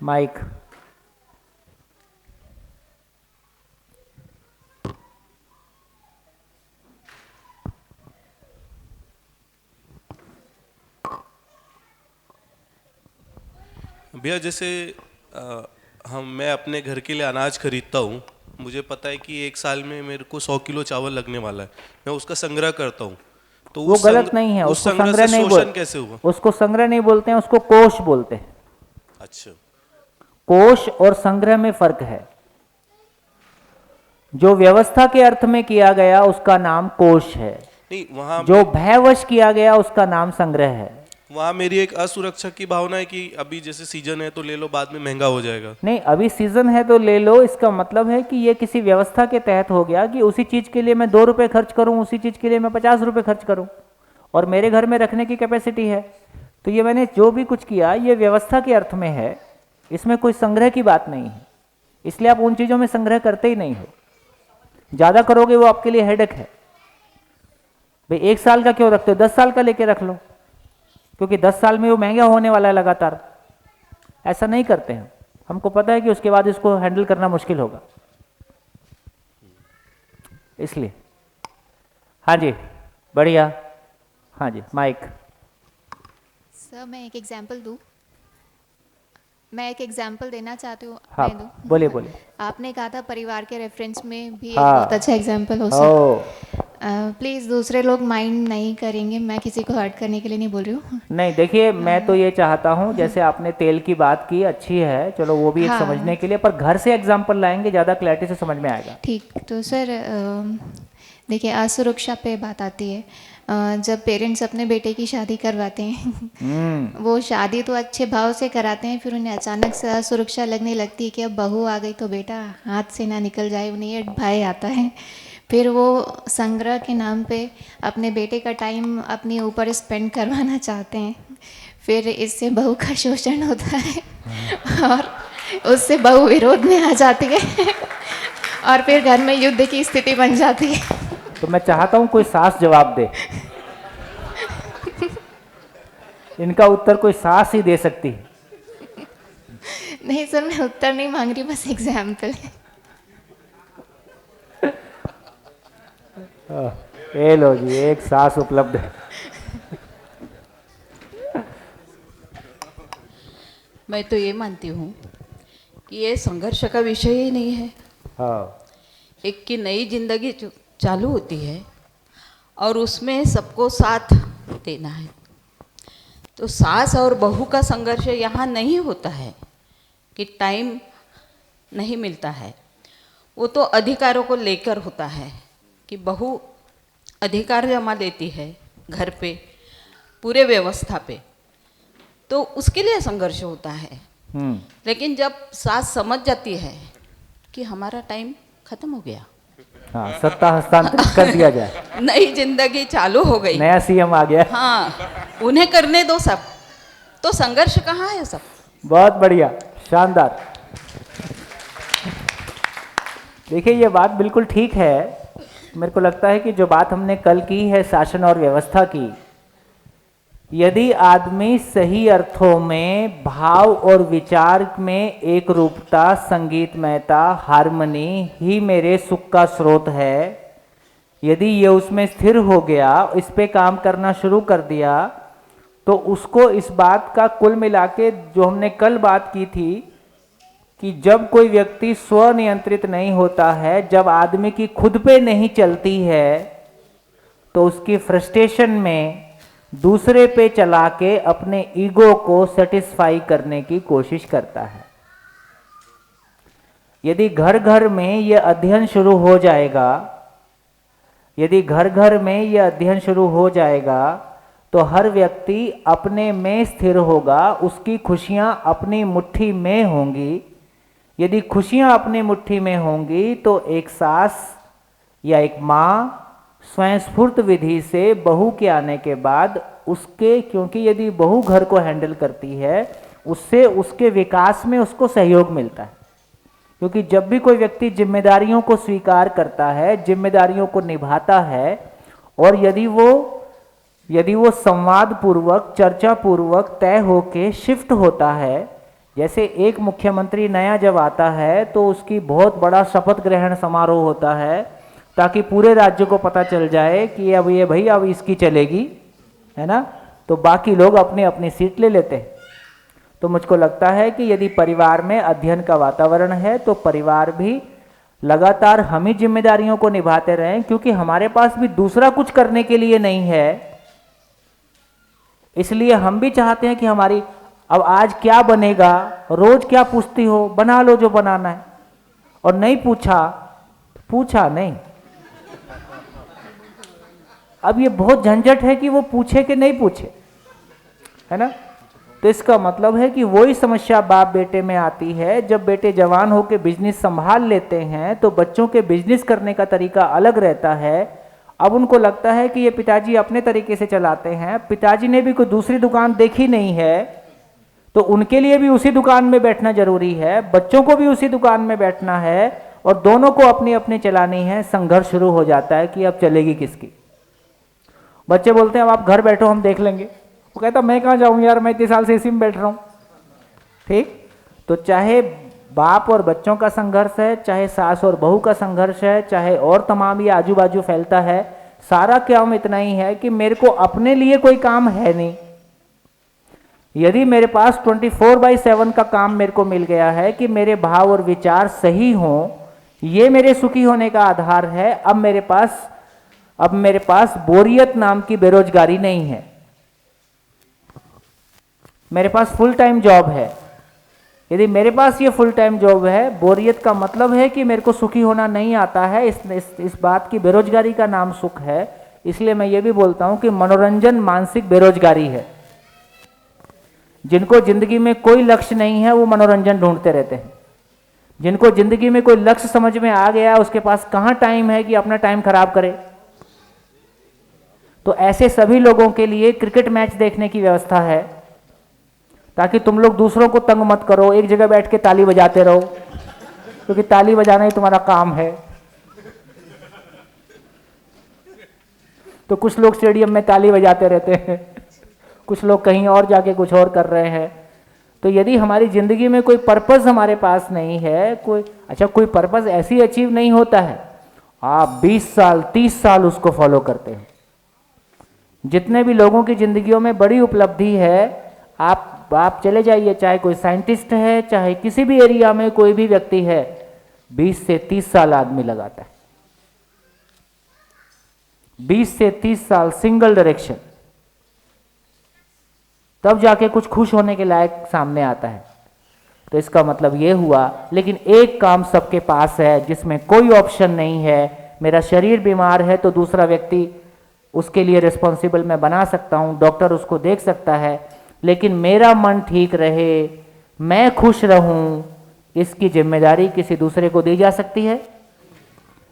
माइक। भैया जैसे मैं अपने घर के लिए अनाज खरीदता हूँ, मुझे पता है कि एक साल में मेरे को 100 किलो चावल लगने वाला है, मैं उसका संग्रह करता हूँ, तो वो गलत नहीं है। उस उसको संग्रह संग्रह से नहीं शोषण बोल, कैसे हुआ? उसको संग्रह नहीं बोलते हैं, उसको कोष बोलते हैं। अच्छा, कोष और संग्रह में फर्क है। जो व्यवस्था के अर्थ में किया गया उसका नाम कोष है, नहीं वहाँ जो भयवश किया गया उसका नाम संग्रह है। वहाँ मेरी एक असुरक्षा की भावना है कि अभी जैसे सीजन है तो ले लो, बाद में महंगा हो जाएगा। नहीं, अभी सीजन है तो ले लो, इसका मतलब है कि ये किसी व्यवस्था के तहत हो गया कि उसी चीज के लिए मैं 2 रुपए खर्च करूं, उसी चीज के लिए मैं 50 रुपए खर्च करूं, और मेरे घर में रखने की कैपेसिटी है। तो ये मैंने जो भी कुछ किया ये व्यवस्था के अर्थ में है, इसमें कोई संग्रह की बात नहीं है। इसलिए आप उन चीजों में संग्रह करते ही नहीं हो। ज्यादा करोगे वो आपके लिए हेडेक है। भाई 1 साल का क्यों रखते हो, 10 साल का लेके रख लो, क्योंकि 10 साल में वो महंगा होने वाला है लगातार। ऐसा नहीं करते हैं, हमको पता है कि उसके बाद इसको हैंडल करना मुश्किल होगा, इसलिए। हाँ जी, बढ़िया। हाँ जी, माइक। सर मैं एक एग्जांपल दूं, मैं एक एग्जांपल देना चाहती हूँ। हाँ, मैं दूं? बोलिए बोलिए। आपने कहा था परिवार के रेफरेंस में भी हाँ। एक बहुत अच्छा एग्जांपल हो सर। प्लीज़ दूसरे लोग माइंड नहीं करेंगे, मैं किसी को हर्ट करने के लिए नहीं बोल रही हूँ। नहीं, देखिए मैं तो ये चाहता हूँ, जैसे आपने तेल की बात की अच्छी है, चलो वो भी एक हाँ। समझने के लिए, पर घर से एग्जाम्पल लाएंगे ज़्यादा क्लैरिटी से समझ में आएगा। ठीक, तो सर देखिए असुरक्षा पे बात आती है। जब पेरेंट्स अपने बेटे की शादी करवाते हैं वो शादी तो अच्छे भाव से कराते हैं, फिर उन्हें अचानक से असुरक्षा लगने लगती है कि अब बहू आ गई तो बेटा हाथ से ना निकल जाए, उन्हें ये भय आता है। फिर वो संग्रह के नाम पे अपने बेटे का टाइम अपने ऊपर स्पेंड करवाना चाहते हैं, फिर इससे बहू का शोषण होता है और उससे बहू विरोध में आ जाती है और फिर घर में युद्ध की स्थिति बन जाती है। तो मैं चाहता हूँ कोई सास जवाब दे। इनका उत्तर कोई सास ही दे सकती है। नहीं सर, मैं उत्तर नहीं मांग रही, बस एग्जाम्पल है। ये लो जी, एक सास उपलब्ध है। मैं तो ये मानती हूँ कि ये संघर्ष का विषय ही नहीं है। हाँ, एक की नई जिंदगी चालू होती है और उसमें सबको साथ देना है। तो सास और बहू का संघर्ष यहाँ नहीं होता है कि टाइम नहीं मिलता है, वो तो अधिकारों को लेकर होता है कि बहू अधिकार जमा देती है घर पे, पूरे व्यवस्था पे, तो उसके लिए संघर्ष होता है। लेकिन जब सास समझ जाती है कि हमारा टाइम खत्म हो गया, हाँ, सत्ता हस्तांतरित कर दिया जाए, नई जिंदगी चालू हो गई, नया सीएम आ गया। हाँ, उन्हें करने दो सब, तो संघर्ष कहाँ है सब? बहुत बढ़िया, शानदार। देखिए ये बात बिल्कुल ठीक है। मेरे को लगता है कि जो बात हमने कल की है शासन और व्यवस्था की, यदि आदमी सही अर्थों में भाव और विचार में एक रूपता, संगीतमयता, हार्मनी ही मेरे सुख का स्रोत है, यदि ये उसमें स्थिर हो गया, इस पे काम करना शुरू कर दिया, तो उसको इस बात का कुल मिला के जो हमने कल बात की थी कि जब कोई व्यक्ति स्वनियंत्रित नहीं होता है, जब आदमी की खुद पे नहीं चलती है, तो उसकी फ्रस्ट्रेशन में दूसरे पे चला के अपने ईगो को सेटिस्फाई करने की कोशिश करता है। यदि घर घर में यह अध्ययन शुरू हो जाएगा, यदि घर घर में यह अध्ययन शुरू हो जाएगा, तो हर व्यक्ति अपने में स्थिर होगा, उसकी खुशियां अपनी मुट्ठी में होंगी। यदि खुशियां अपनी मुट्ठी में होंगी तो एक सास या एक माँ स्वयं स्फूर्त विधि से बहू के आने के बाद उसके, क्योंकि यदि बहू घर को हैंडल करती है, उससे उसके विकास में उसको सहयोग मिलता है। क्योंकि जब भी कोई व्यक्ति जिम्मेदारियों को स्वीकार करता है, जिम्मेदारियों को निभाता है, और यदि वो संवाद पूर्वक, चर्चा पूर्वक तय होके शिफ्ट होता है, जैसे एक मुख्यमंत्री नया जब आता है तो उसकी बहुत बड़ा शपथ ग्रहण समारोह होता है, ताकि पूरे राज्य को पता चल जाए कि अब ये भाई अब इसकी चलेगी, है ना, तो बाकी लोग अपनी अपनी सीट ले लेते हैं। तो मुझको लगता है कि यदि परिवार में अध्ययन का वातावरण है तो परिवार भी लगातार हम ही जिम्मेदारियों को निभाते रहें, क्योंकि हमारे पास भी दूसरा कुछ करने के लिए नहीं है। इसलिए हम भी चाहते हैं कि हमारी अब आज क्या बनेगा, रोज क्या पूछती हो, बना लो जो बनाना है, और नहीं पूछा नहीं। अब ये बहुत झंझट है कि वो पूछे कि नहीं पूछे, है ना। तो इसका मतलब है कि वही समस्या बाप बेटे में आती है। जब बेटे जवान होकर बिजनेस संभाल लेते हैं तो बच्चों के बिजनेस करने का तरीका अलग रहता है। अब उनको लगता है कि ये पिताजी अपने तरीके से चलाते हैं, पिताजी ने भी कोई दूसरी दुकान देखी नहीं है, तो उनके लिए भी उसी दुकान में बैठना जरूरी है, बच्चों को भी उसी दुकान में बैठना है, और दोनों को अपनी अपनी चलानी है। संघर्ष शुरू हो जाता है कि अब चलेगी किसकी। बच्चे बोलते हैं अब आप घर बैठो, हम देख लेंगे। वो कहता मैं कहाँ जाऊँ यार, मैं इतने साल से इसी में बैठ रहा हूँ। ठीक, तो चाहे बाप और बच्चों का संघर्ष है, चाहे सास और बहू का संघर्ष है, चाहे और तमाम ये आजू बाजू फैलता है, सारा काम इतना ही है कि मेरे को अपने लिए कोई काम है नहीं। यदि मेरे पास 24/7 का काम मेरे को मिल गया है कि मेरे भाव और विचार सही हों, ये मेरे सुखी होने का आधार है, अब मेरे पास बोरियत नाम की बेरोजगारी नहीं है, मेरे पास फुल टाइम जॉब है। यदि मेरे पास ये फुल टाइम जॉब है, बोरियत का मतलब है कि मेरे को सुखी होना नहीं आता है, इस बात की बेरोजगारी का नाम सुख है। इसलिए मैं ये भी बोलता हूं कि मनोरंजन मानसिक बेरोजगारी है। जिनको जिंदगी में कोई लक्ष्य नहीं है वो मनोरंजन ढूंढते रहते हैं। जिनको जिंदगी में कोई लक्ष्य समझ में आ गया, उसके पास कहां टाइम है कि अपना टाइम खराब करे। तो ऐसे सभी लोगों के लिए क्रिकेट मैच देखने की व्यवस्था है, ताकि तुम लोग दूसरों को तंग मत करो, एक जगह बैठ के ताली बजाते रहो, क्योंकि ताली बजाना ही तुम्हारा काम है। तो कुछ लोग स्टेडियम में ताली बजाते रहते हैं, कुछ लोग कहीं और जाके कुछ और कर रहे हैं। तो यदि हमारी जिंदगी में कोई पर्पस हमारे पास नहीं है, कोई पर्पस ऐसे ही अचीव नहीं होता है। आप 20 साल 30 साल उसको फॉलो करते हैं। जितने भी लोगों की जिंदगियों में बड़ी उपलब्धि है, आप चले जाइए, चाहे कोई साइंटिस्ट है, चाहे किसी भी एरिया में कोई भी व्यक्ति है, 20 से 30 साल आदमी लगाता है। 20 से 30 साल सिंगल डायरेक्शन, तब जाके कुछ खुश होने के लायक सामने आता है। तो इसका मतलब ये हुआ, लेकिन एक काम सबके पास है जिसमें कोई ऑप्शन नहीं है। मेरा शरीर बीमार है तो दूसरा व्यक्ति उसके लिए रिस्पॉन्सिबल मैं बना सकता हूँ, डॉक्टर उसको देख सकता है, लेकिन मेरा मन ठीक रहे, मैं खुश रहूं, इसकी जिम्मेदारी किसी दूसरे को दी जा सकती है?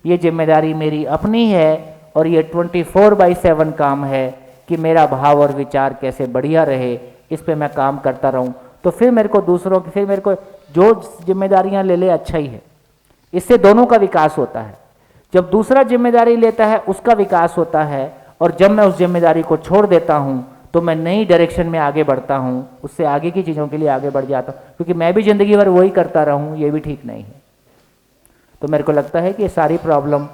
ये जिम्मेदारी मेरी अपनी है, और ये 24/7 काम है कि मेरा भाव और विचार कैसे बढ़िया रहे, इस पे मैं काम करता रहूं। तो फिर मेरे को जो जिम्मेदारियां ले ले अच्छा ही है, इससे दोनों का विकास होता है। जब दूसरा जिम्मेदारी लेता है उसका विकास होता है, और जब मैं उस जिम्मेदारी को छोड़ देता हूं तो मैं नई डायरेक्शन में आगे बढ़ता हूं, उससे आगे की चीज़ों के लिए आगे बढ़ जाता हूं, क्योंकि मैं भी ज़िंदगी भर वही करता रहूं ये भी ठीक नहीं है। तो मेरे को लगता है कि ये सारी प्रॉब्लम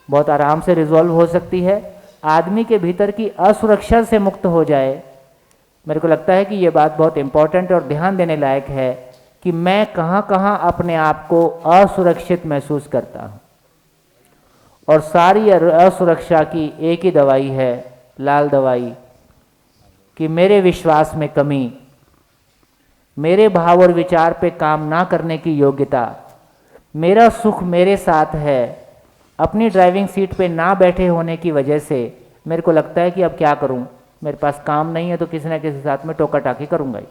बहुत आराम से रिजॉल्व हो सकती है, आदमी के भीतर की असुरक्षा से मुक्त हो जाए। मेरे को लगता है कि ये बात बहुत इंपॉर्टेंट और ध्यान देने लायक है कि मैं कहाँ कहाँ अपने आप को असुरक्षित महसूस करता हूँ, और सारी असुरक्षा की एक ही दवाई है, लाल दवाई, कि मेरे विश्वास में कमी, मेरे भाव और विचार पे काम ना करने की योग्यता, मेरा सुख मेरे साथ है, अपनी ड्राइविंग सीट पे ना बैठे होने की वजह से मेरे को लगता है कि अब क्या करूं, मेरे पास काम नहीं है तो किसी न किसी साथ में टोका टाकी करूंगा ही।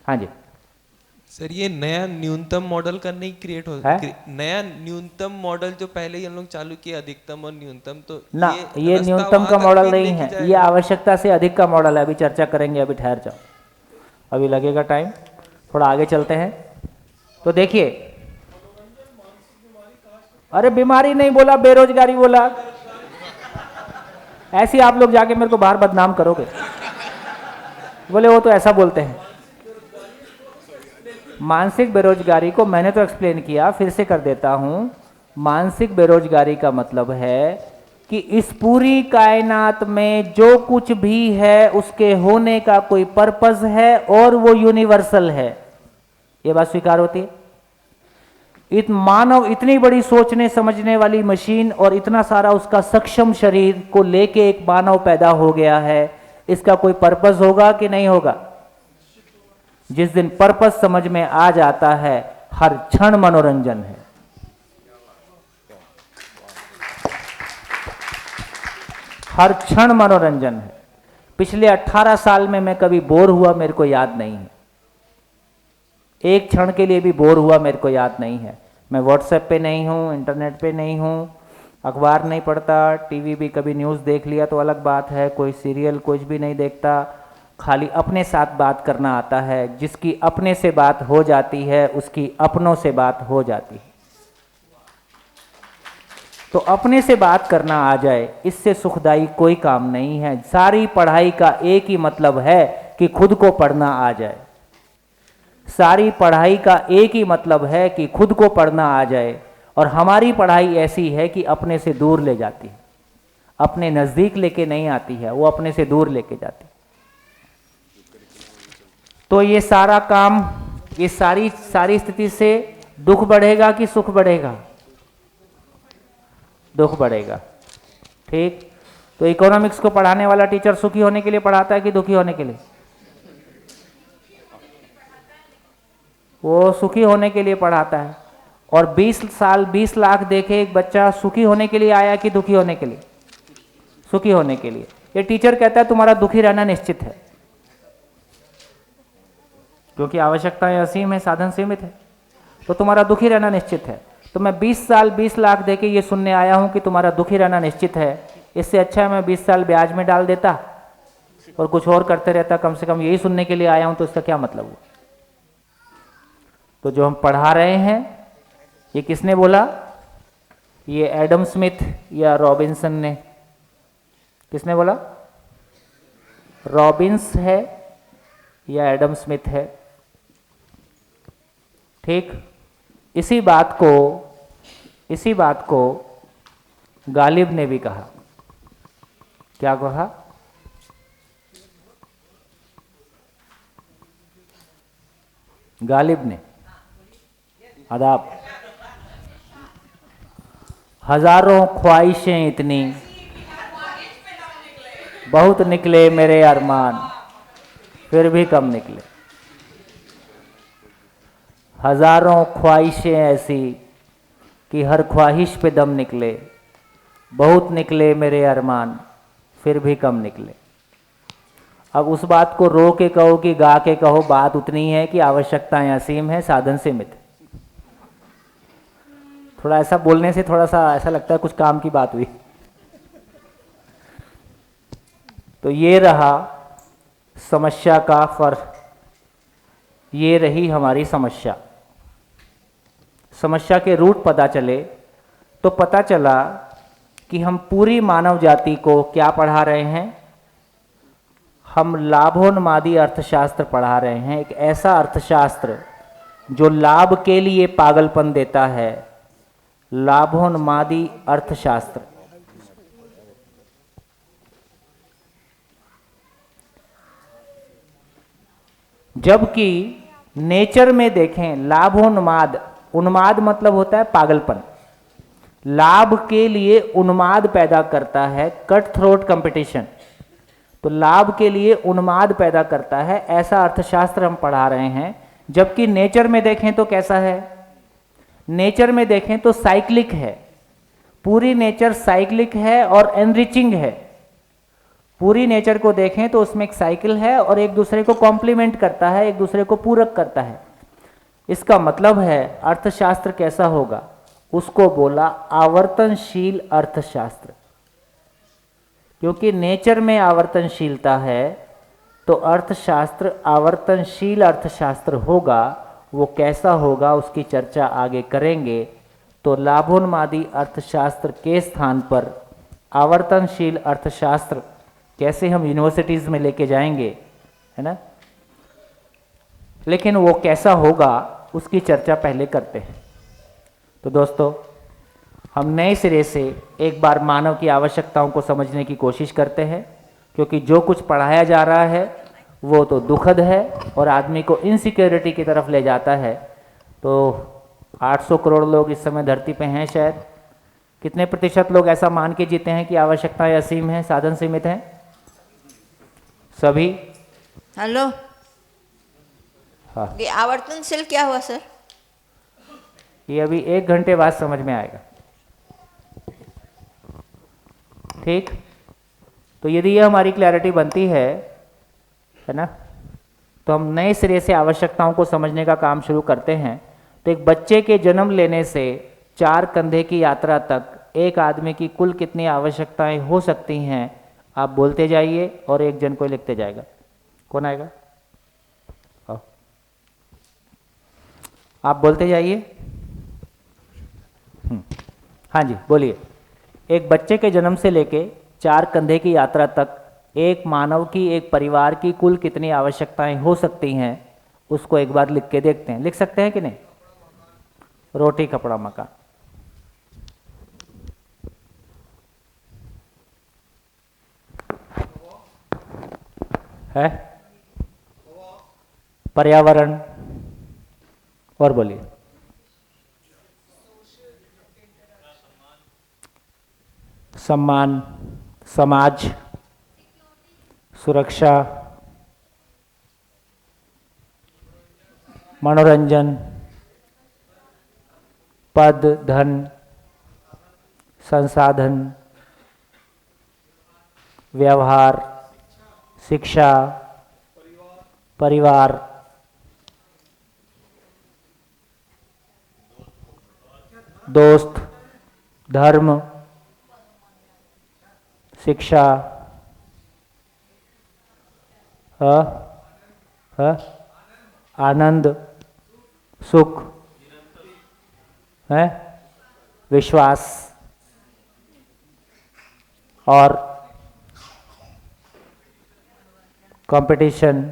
हाँ जी सर, ये नया न्यूनतम मॉडल का नहीं क्रिएट हो नया न्यूनतम मॉडल जो पहले ही हम लोग चालू किया, अधिकतम और न्यूनतम, तो ना, ये न्यूनतम का मॉडल नहीं है, ये आवश्यकता से अधिक का मॉडल है। अभी चर्चा करेंगे, अभी ठहर जाओ, अभी लगेगा टाइम, थोड़ा आगे चलते हैं। तो देखिए, अरे बीमारी नहीं बोला, बेरोजगारी बोला। ऐसे आप लोग जाके मेरे को बाहर बदनाम करोगे, बोले वो तो ऐसा बोलते हैं। मानसिक बेरोजगारी को मैंने तो एक्सप्लेन किया, फिर से कर देता हूं। मानसिक बेरोजगारी का मतलब है कि इस पूरी कायनात में जो कुछ भी है उसके होने का कोई पर्पस है और वो यूनिवर्सल है। ये बात स्वीकार होती है? मानव इतनी बड़ी सोचने समझने वाली मशीन और इतना सारा उसका सक्षम शरीर को लेके एक मानव पैदा हो गया है, इसका कोई पर्पस होगा कि नहीं होगा? जिस दिन पर्पस समझ में आ जाता है, हर क्षण मनोरंजन है। हर क्षण मनोरंजन है। पिछले 18 साल में मैं कभी बोर हुआ मेरे को याद नहीं है, एक क्षण के लिए भी बोर हुआ मेरे को याद नहीं है। मैं व्हाट्सएप पे नहीं हूँ, इंटरनेट पे नहीं हूँ, अखबार नहीं पढ़ता, टीवी भी कभी न्यूज़ देख लिया तो अलग बात है, कोई सीरियल कुछ भी नहीं देखता, खाली अपने साथ बात करना आता है। जिसकी अपने से बात हो जाती है उसकी अपनों से बात हो जाती है। तो अपने से बात करना आ जाए, इससे सुखदाई कोई काम नहीं है। सारी पढ़ाई का एक ही मतलब है कि खुद को पढ़ना आ जाए। सारी पढ़ाई का एक ही मतलब है कि खुद को पढ़ना आ जाए। और हमारी पढ़ाई ऐसी है कि अपने से दूर ले जाती है, अपने नज़दीक लेके नहीं आती है, वो अपने से दूर लेके जाती है। तो ये सारा काम, ये सारी स्थिति से दुख बढ़ेगा कि सुख बढ़ेगा? दुख बढ़ेगा। ठीक, तो इकोनॉमिक्स को पढ़ाने वाला टीचर सुखी होने के लिए पढ़ाता है कि दुखी होने के लिए? वो सुखी होने के लिए पढ़ाता है। और 20 साल 20 लाख देखे एक बच्चा सुखी होने के लिए आया कि दुखी होने के लिए? सुखी होने के लिए। ये टीचर कहता है तुम्हारा दुखी रहना निश्चित है, क्योंकि आवश्यकताएं असीम है, साधन सीमित है, तो तुम्हारा दुखी रहना निश्चित है। तो मैं 20 साल 20 लाख देके ये सुनने आया हूं कि तुम्हारा दुखी रहना निश्चित है, इससे अच्छा है मैं 20 साल ब्याज में डाल देता और कुछ और करते रहता, कम से कम यही सुनने के लिए आया हूं, तो इसका क्या मतलब हुआ? तो जो हम पढ़ा रहे हैं, ये किसने बोला? ये एडम स्मिथ या रॉबिन्सन ने? किसने बोला? रॉबिन्स है या एडम स्मिथ है? ठीक, इसी बात को गालिब ने भी कहा। क्या कहा? गालिब ने, आदाब। हजारों ख्वाहिशें इतनी, बहुत निकले मेरे अरमान, फिर भी कम निकले। हजारों ख्वाहिशें ऐसी कि हर ख्वाहिश पे दम निकले, बहुत निकले मेरे अरमान, फिर भी कम निकले। अब उस बात को रो के कहो कि गा के कहो, बात उतनी है कि आवश्यकताएं असीम है, साधन सीमित है। थोड़ा ऐसा बोलने से थोड़ा सा ऐसा लगता है कुछ काम की बात हुई। तो ये रहा समस्या का फर्क, ये रही हमारी समस्या। समस्या के रूट पता चले तो पता चला कि हम पूरी मानव जाति को क्या पढ़ा रहे हैं, हम लाभोन्मादी अर्थशास्त्र पढ़ा रहे हैं। एक ऐसा अर्थशास्त्र जो लाभ के लिए पागलपन देता है, लाभोन्मादी अर्थशास्त्र। जबकि नेचर में देखें, लाभोन्माद, उन्माद मतलब होता है पागलपन, लाभ के लिए उन्माद पैदा करता है, कट थ्रोट कंपटीशन। तो लाभ के लिए उन्माद पैदा करता है, ऐसा अर्थशास्त्र हम पढ़ा रहे हैं। जबकि नेचर में देखें तो कैसा है, नेचर में देखें तो साइक्लिक है, पूरी नेचर साइक्लिक है और एनरिचिंग है। पूरी नेचर को देखें तो उसमें एक साइकिल है और एक दूसरे को कॉम्प्लीमेंट करता है, एक दूसरे को पूरक करता है। इसका मतलब है अर्थशास्त्र कैसा होगा, उसको बोला आवर्तनशील अर्थशास्त्र। क्योंकि नेचर में आवर्तनशीलता है तो अर्थशास्त्र आवर्तनशील अर्थशास्त्र होगा। वो कैसा होगा उसकी चर्चा आगे करेंगे। तो लाभोन्मादी अर्थशास्त्र के स्थान पर आवर्तनशील अर्थशास्त्र कैसे हम यूनिवर्सिटीज़ में लेके जाएंगे, है ना। लेकिन वो कैसा होगा उसकी चर्चा पहले करते हैं। तो दोस्तों, हम नए सिरे से एक बार मानव की आवश्यकताओं को समझने की कोशिश करते हैं, क्योंकि जो कुछ पढ़ाया जा रहा है वो तो दुखद है और आदमी को इनसिक्योरिटी की तरफ ले जाता है। तो 800 करोड़ लोग इस समय धरती पे हैं, शायद कितने प्रतिशत लोग ऐसा मान के जीते हैं कि आवश्यकताएं असीम हैं, साधन सीमित हैं? सभी। हेलो, हाँ, ये आवर्तनशील क्या हुआ सर? ये अभी 1 घंटे बाद समझ में आएगा। ठीक, तो यदि ये हमारी क्लैरिटी बनती है ना, तो हम नए सिरे से आवश्यकताओं को समझने का काम शुरू करते हैं। तो एक बच्चे के जन्म लेने से 4 कंधे की यात्रा तक एक आदमी की कुल कितनी आवश्यकताएं हो सकती हैं, आप बोलते जाइए और एक जन को लिखते जाएगा। कौन आएगा? आओ, आप बोलते जाइए। हाँ जी, बोलिए। एक बच्चे के जन्म से लेके 4 कंधे की यात्रा तक एक मानव की, एक परिवार की कुल कितनी आवश्यकताएं हो सकती हैं, उसको एक बार लिख के देखते हैं। लिख सकते हैं कि नहीं? रोटी, कपड़ा, मकान। है पर्यावरण। और बोलिए। सम्मान, समाज, सुरक्षा, मनोरंजन, पद, धन, संसाधन, व्यवहार, शिक्षा, परिवार, दोस्त, धर्म, शिक्षा, आनंद, सुख, है विश्वास और कंपटीशन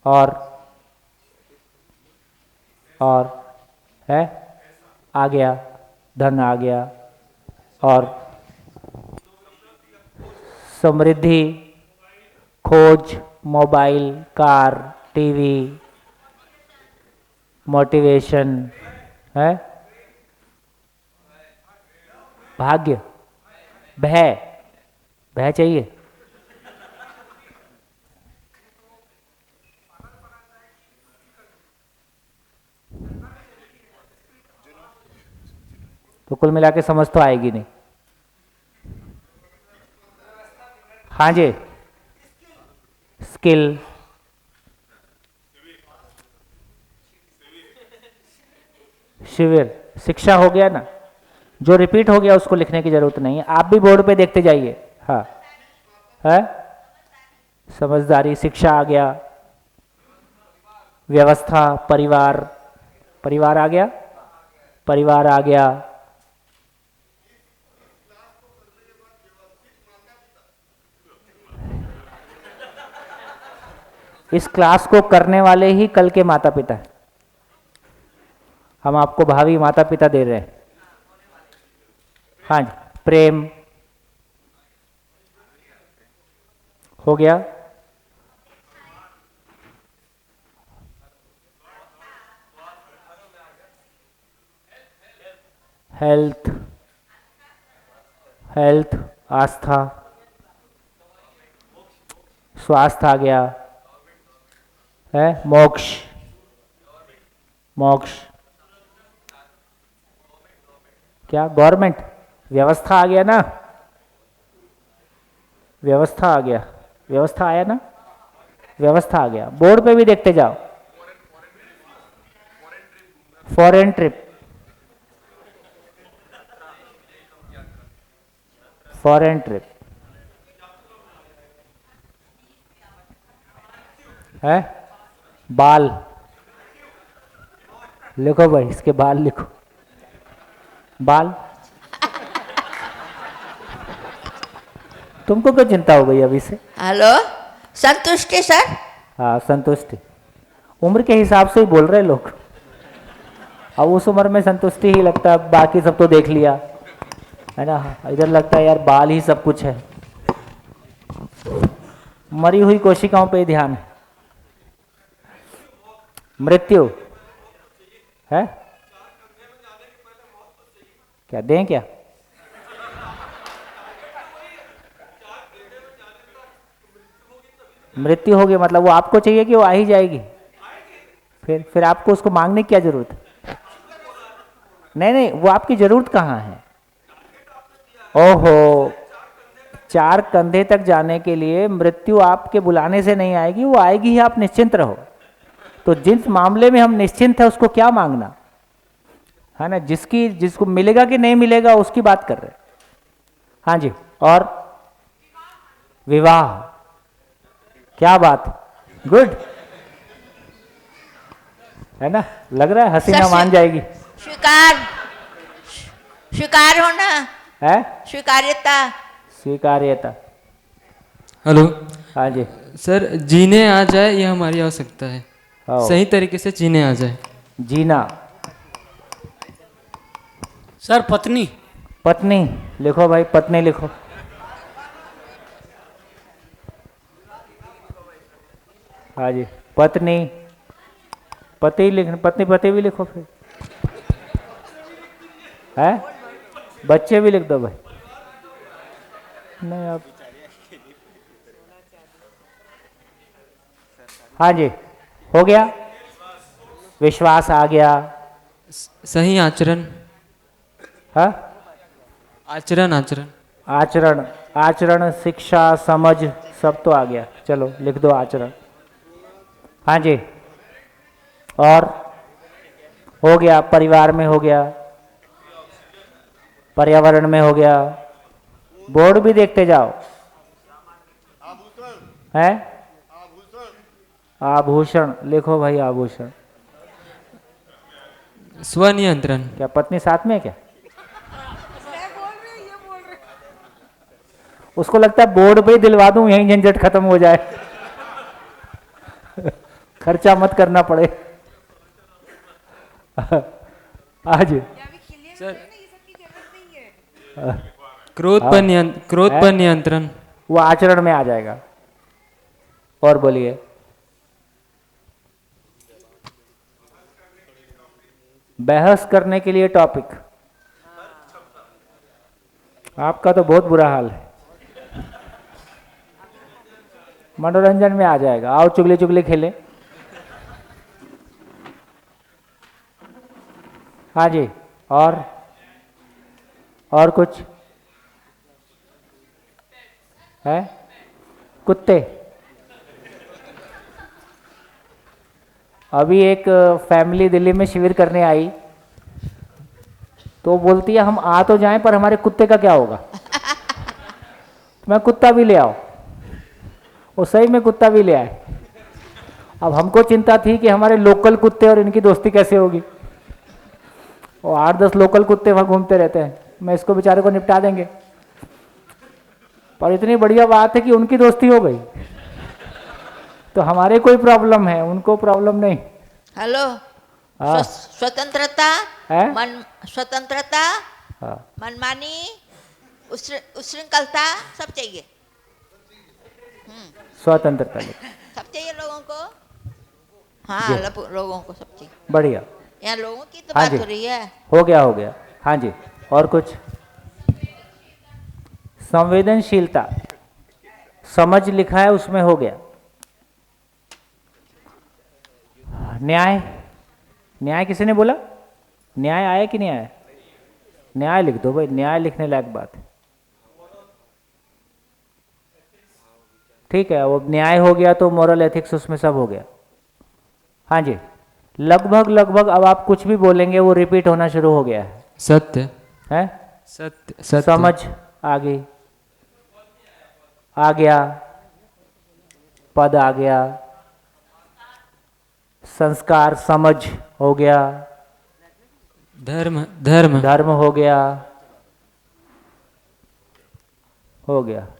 और है आ गया, धन आ गया, और समृद्धि, खोज, मोबाइल, कार, टीवी, मोटिवेशन, है भाग्य, भय, भय चाहिए। तो कुल मिला के समझ तो आएगी नहीं। हाँ जी, स्किल, शिविर, शिक्षा हो गया ना। जो रिपीट हो गया उसको लिखने की जरूरत नहीं है, आप भी बोर्ड पे देखते जाइए। हाँ है, समझदारी, शिक्षा आ गया, व्यवस्था, परिवार, परिवार आ गया, परिवार आ गया। इस क्लास को करने वाले ही कल के माता पिता हैं। हम आपको भावी माता पिता दे रहे हैं। हाँ जी, प्रेम हो गया। हेल्थ, हेल्थ, आस्था, स्वास्थ्य आ गया है। मोक्ष, मोक्ष क्या? गवर्नमेंट, व्यवस्था आ गया ना, व्यवस्था आ गया, व्यवस्था आया ना, व्यवस्था आ गया। बोर्ड पे भी देखते जाओ। फॉरेन ट्रिप, फॉरेन ट्रिप है। बाल लिखो भाई, इसके बाल लिखो। बाल तुमको क्या चिंता हो गई अभी से? हेलो, संतुष्टि सर? हाँ, संतुष्टि। उम्र के हिसाब से ही बोल रहे लोग। अब उस उम्र में संतुष्टि ही लगता है, बाकी सब तो देख लिया है ना। इधर लगता है यार बाल ही सब कुछ है। मरी हुई कोशिकाओं पे ध्यान है। मृत्यु है क्या? दें क्या? मृत्यु होगी मतलब वो आपको चाहिए कि वो आ ही जाएगी? फिर आपको उसको मांगने की क्या जरूरत है? नहीं नहीं, वो आपकी जरूरत कहाँ है? ओहो, 4 कंधे तक जाने के लिए मृत्यु आपके बुलाने से नहीं आएगी, वो आएगी ही, आप निश्चिंत रहो। तो जिस मामले में हम निश्चिंत है उसको क्या मांगना है ना। जिसको मिलेगा कि नहीं मिलेगा उसकी बात कर रहे हैं। हाँ जी, और विवाह, क्या बात, गुड है ना। लग रहा है हसीना मान जाएगी। स्वीकार होना है, स्वीकार्यता। स्वीकार्यता। हेलो। हाँ जी सर, जीने आ जाए यह हमारी आवश्यकता है। सही तरीके से जीने आ जाए। जीना। सर, पत्नी। पत्नी लिखो भाई, पत्नी लिखो। हाँ जी, पत्नी, पति लिखना, पत्नी पति भी लिखो फिर है। बच्चे भी लिख दो भाई। नहीं अब, हाँ जी हो गया। विश्वास आ गया। सही आचरण। हाँ, आचरण, आचरण, आचरण, आचरण, शिक्षा, समझ, सब तो आ गया। चलो लिख दो आचरण। हाँ जी, और हो गया। परिवार में हो गया, पर्यावरण में हो गया। बोर्ड भी देखते जाओ। है आभूषण, लिखो भाई आभूषण। स्वनियंत्रण। क्या पत्नी साथ में है क्या? उसको लगता है बोर्ड पे ही दिलवा दूं, यहीं झंझट खत्म हो जाए, खर्चा मत करना पड़े। आज सर, क्रोध पर नियंत्रण। वो आचरण में आ जाएगा। और बोलिए। बहस करने के लिए टॉपिक। आपका तो बहुत बुरा हाल है। मनोरंजन में आ जाएगा। आओ चुगली चुगली खेले। हाँ जी, और कुछ है? कुत्ते। अभी एक फैमिली दिल्ली में शिविर करने आई, तो बोलती है हम आ तो जाएं पर हमारे कुत्ते का क्या होगा? मैं कुत्ता भी ले आओ। वो सही में कुत्ता भी ले आए। अब हमको चिंता थी कि हमारे लोकल कुत्ते और इनकी दोस्ती कैसे होगी। और 8-10 लोकल कुत्ते वहाँ घूमते रहते हैं, मैं इसको बेचारे को निपटा देंगे। पर इतनी बढ़िया बात है कि उनकी दोस्ती हो गई, तो हमारे कोई प्रॉब्लम है, उनको प्रॉब्लम नहीं। हेलो, हाँ। स्वतंत्रता, है? स्वतंत्रता, हाँ। मनमानी, उच्छृंखलता सब चाहिए। स्वतंत्रता सब चाहिए लोगों को। हाँ, लोगों को सब चाहिए। बढ़िया। यहाँ लोगों की तो हाँ बात जी, हो रही है। हो गया। हाँ जी, और कुछ? संवेदनशीलता, समझ लिखा है उसमें, हो गया। न्याय, न्याय किसी ने बोला? न्याय आया कि नहीं आया? न्याय लिख दो भाई, न्याय लिखने लायक बात है। ठीक है, वो न्याय हो गया तो मोरल एथिक्स उसमें सब हो गया। हाँ जी, लगभग अब आप कुछ भी बोलेंगे वो रिपीट होना शुरू हो गया है। सत्य है? सत्य। समझ आ गई, आ गया, पद आ गया, संस्कार समझ हो गया, धर्म हो गया,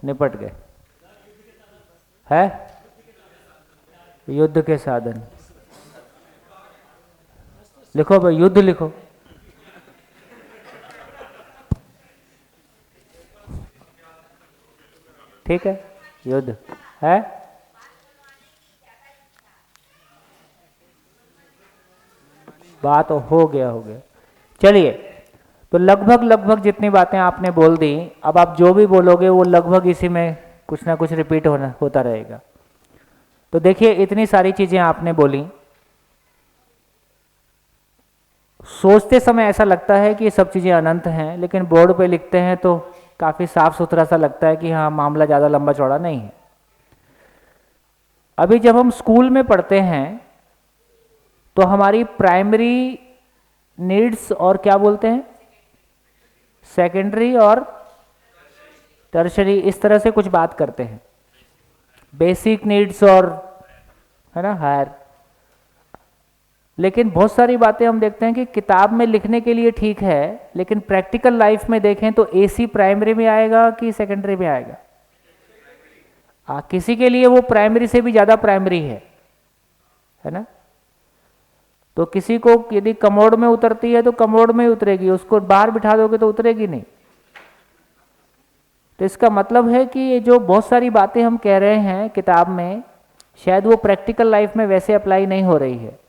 निपट गए। है? युद्ध के साधन लिखो भाई, युद्ध लिखो। ठीक है, युद्ध है। बात हो गया। चलिए, तो लगभग जितनी बातें आपने बोल दी, अब आप जो भी बोलोगे वो लगभग इसी में कुछ ना कुछ रिपीट होता रहेगा। तो देखिए, इतनी सारी चीजें आपने बोली, सोचते समय ऐसा लगता है कि ये सब चीजें अनंत हैं, लेकिन बोर्ड पे लिखते हैं तो काफी साफ सुथरा सा लगता है कि हाँ, मामला ज्यादा लंबा चौड़ा नहीं है। अभी जब हम स्कूल में पढ़ते हैं तो हमारी प्राइमरी नीड्स और क्या बोलते हैं, सेकेंडरी और टर्शरी, इस तरह से कुछ बात करते हैं। बेसिक नीड्स और, है ना, हायर। लेकिन बहुत सारी बातें हम देखते हैं कि किताब में लिखने के लिए ठीक है, लेकिन प्रैक्टिकल लाइफ में देखें तो एसी प्राइमरी में आएगा कि सेकेंडरी में आएगा? किसी के लिए वो प्राइमरी से भी ज़्यादा प्राइमरी है ना। तो किसी को यदि कमोड में उतरती है तो कमोड में ही उतरेगी, उसको बाहर बिठा दोगे तो उतरेगी नहीं। तो इसका मतलब है कि ये जो बहुत सारी बातें हम कह रहे हैं किताब में, शायद वो प्रैक्टिकल लाइफ में वैसे अप्लाई नहीं हो रही है।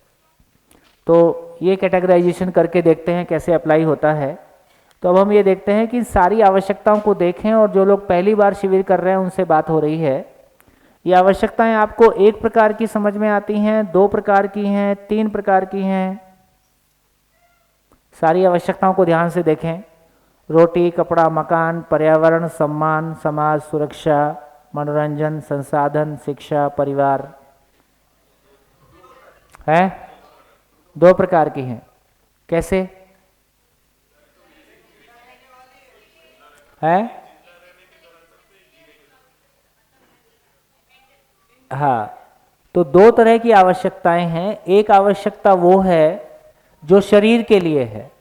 तो ये कैटेगराइजेशन करके देखते हैं कैसे अप्लाई होता है। तो अब हम ये देखते हैं कि सारी आवश्यकताओं को देखें, और जो लोग पहली बार शिविर कर रहे हैं उनसे बात हो रही है। ये आवश्यकताएं आपको एक प्रकार की समझ में आती हैं, 2 प्रकार की हैं, 3 प्रकार की हैं। सारी आवश्यकताओं को ध्यान से देखें। रोटी, कपड़ा, मकान, पर्यावरण, सम्मान, समाज, सुरक्षा, मनोरंजन, संसाधन, शिक्षा, परिवार है। 2 प्रकार की हैं। कैसे है? हाँ, तो 2 तरह की आवश्यकताएं हैं। एक आवश्यकता वो है जो शरीर के लिए है,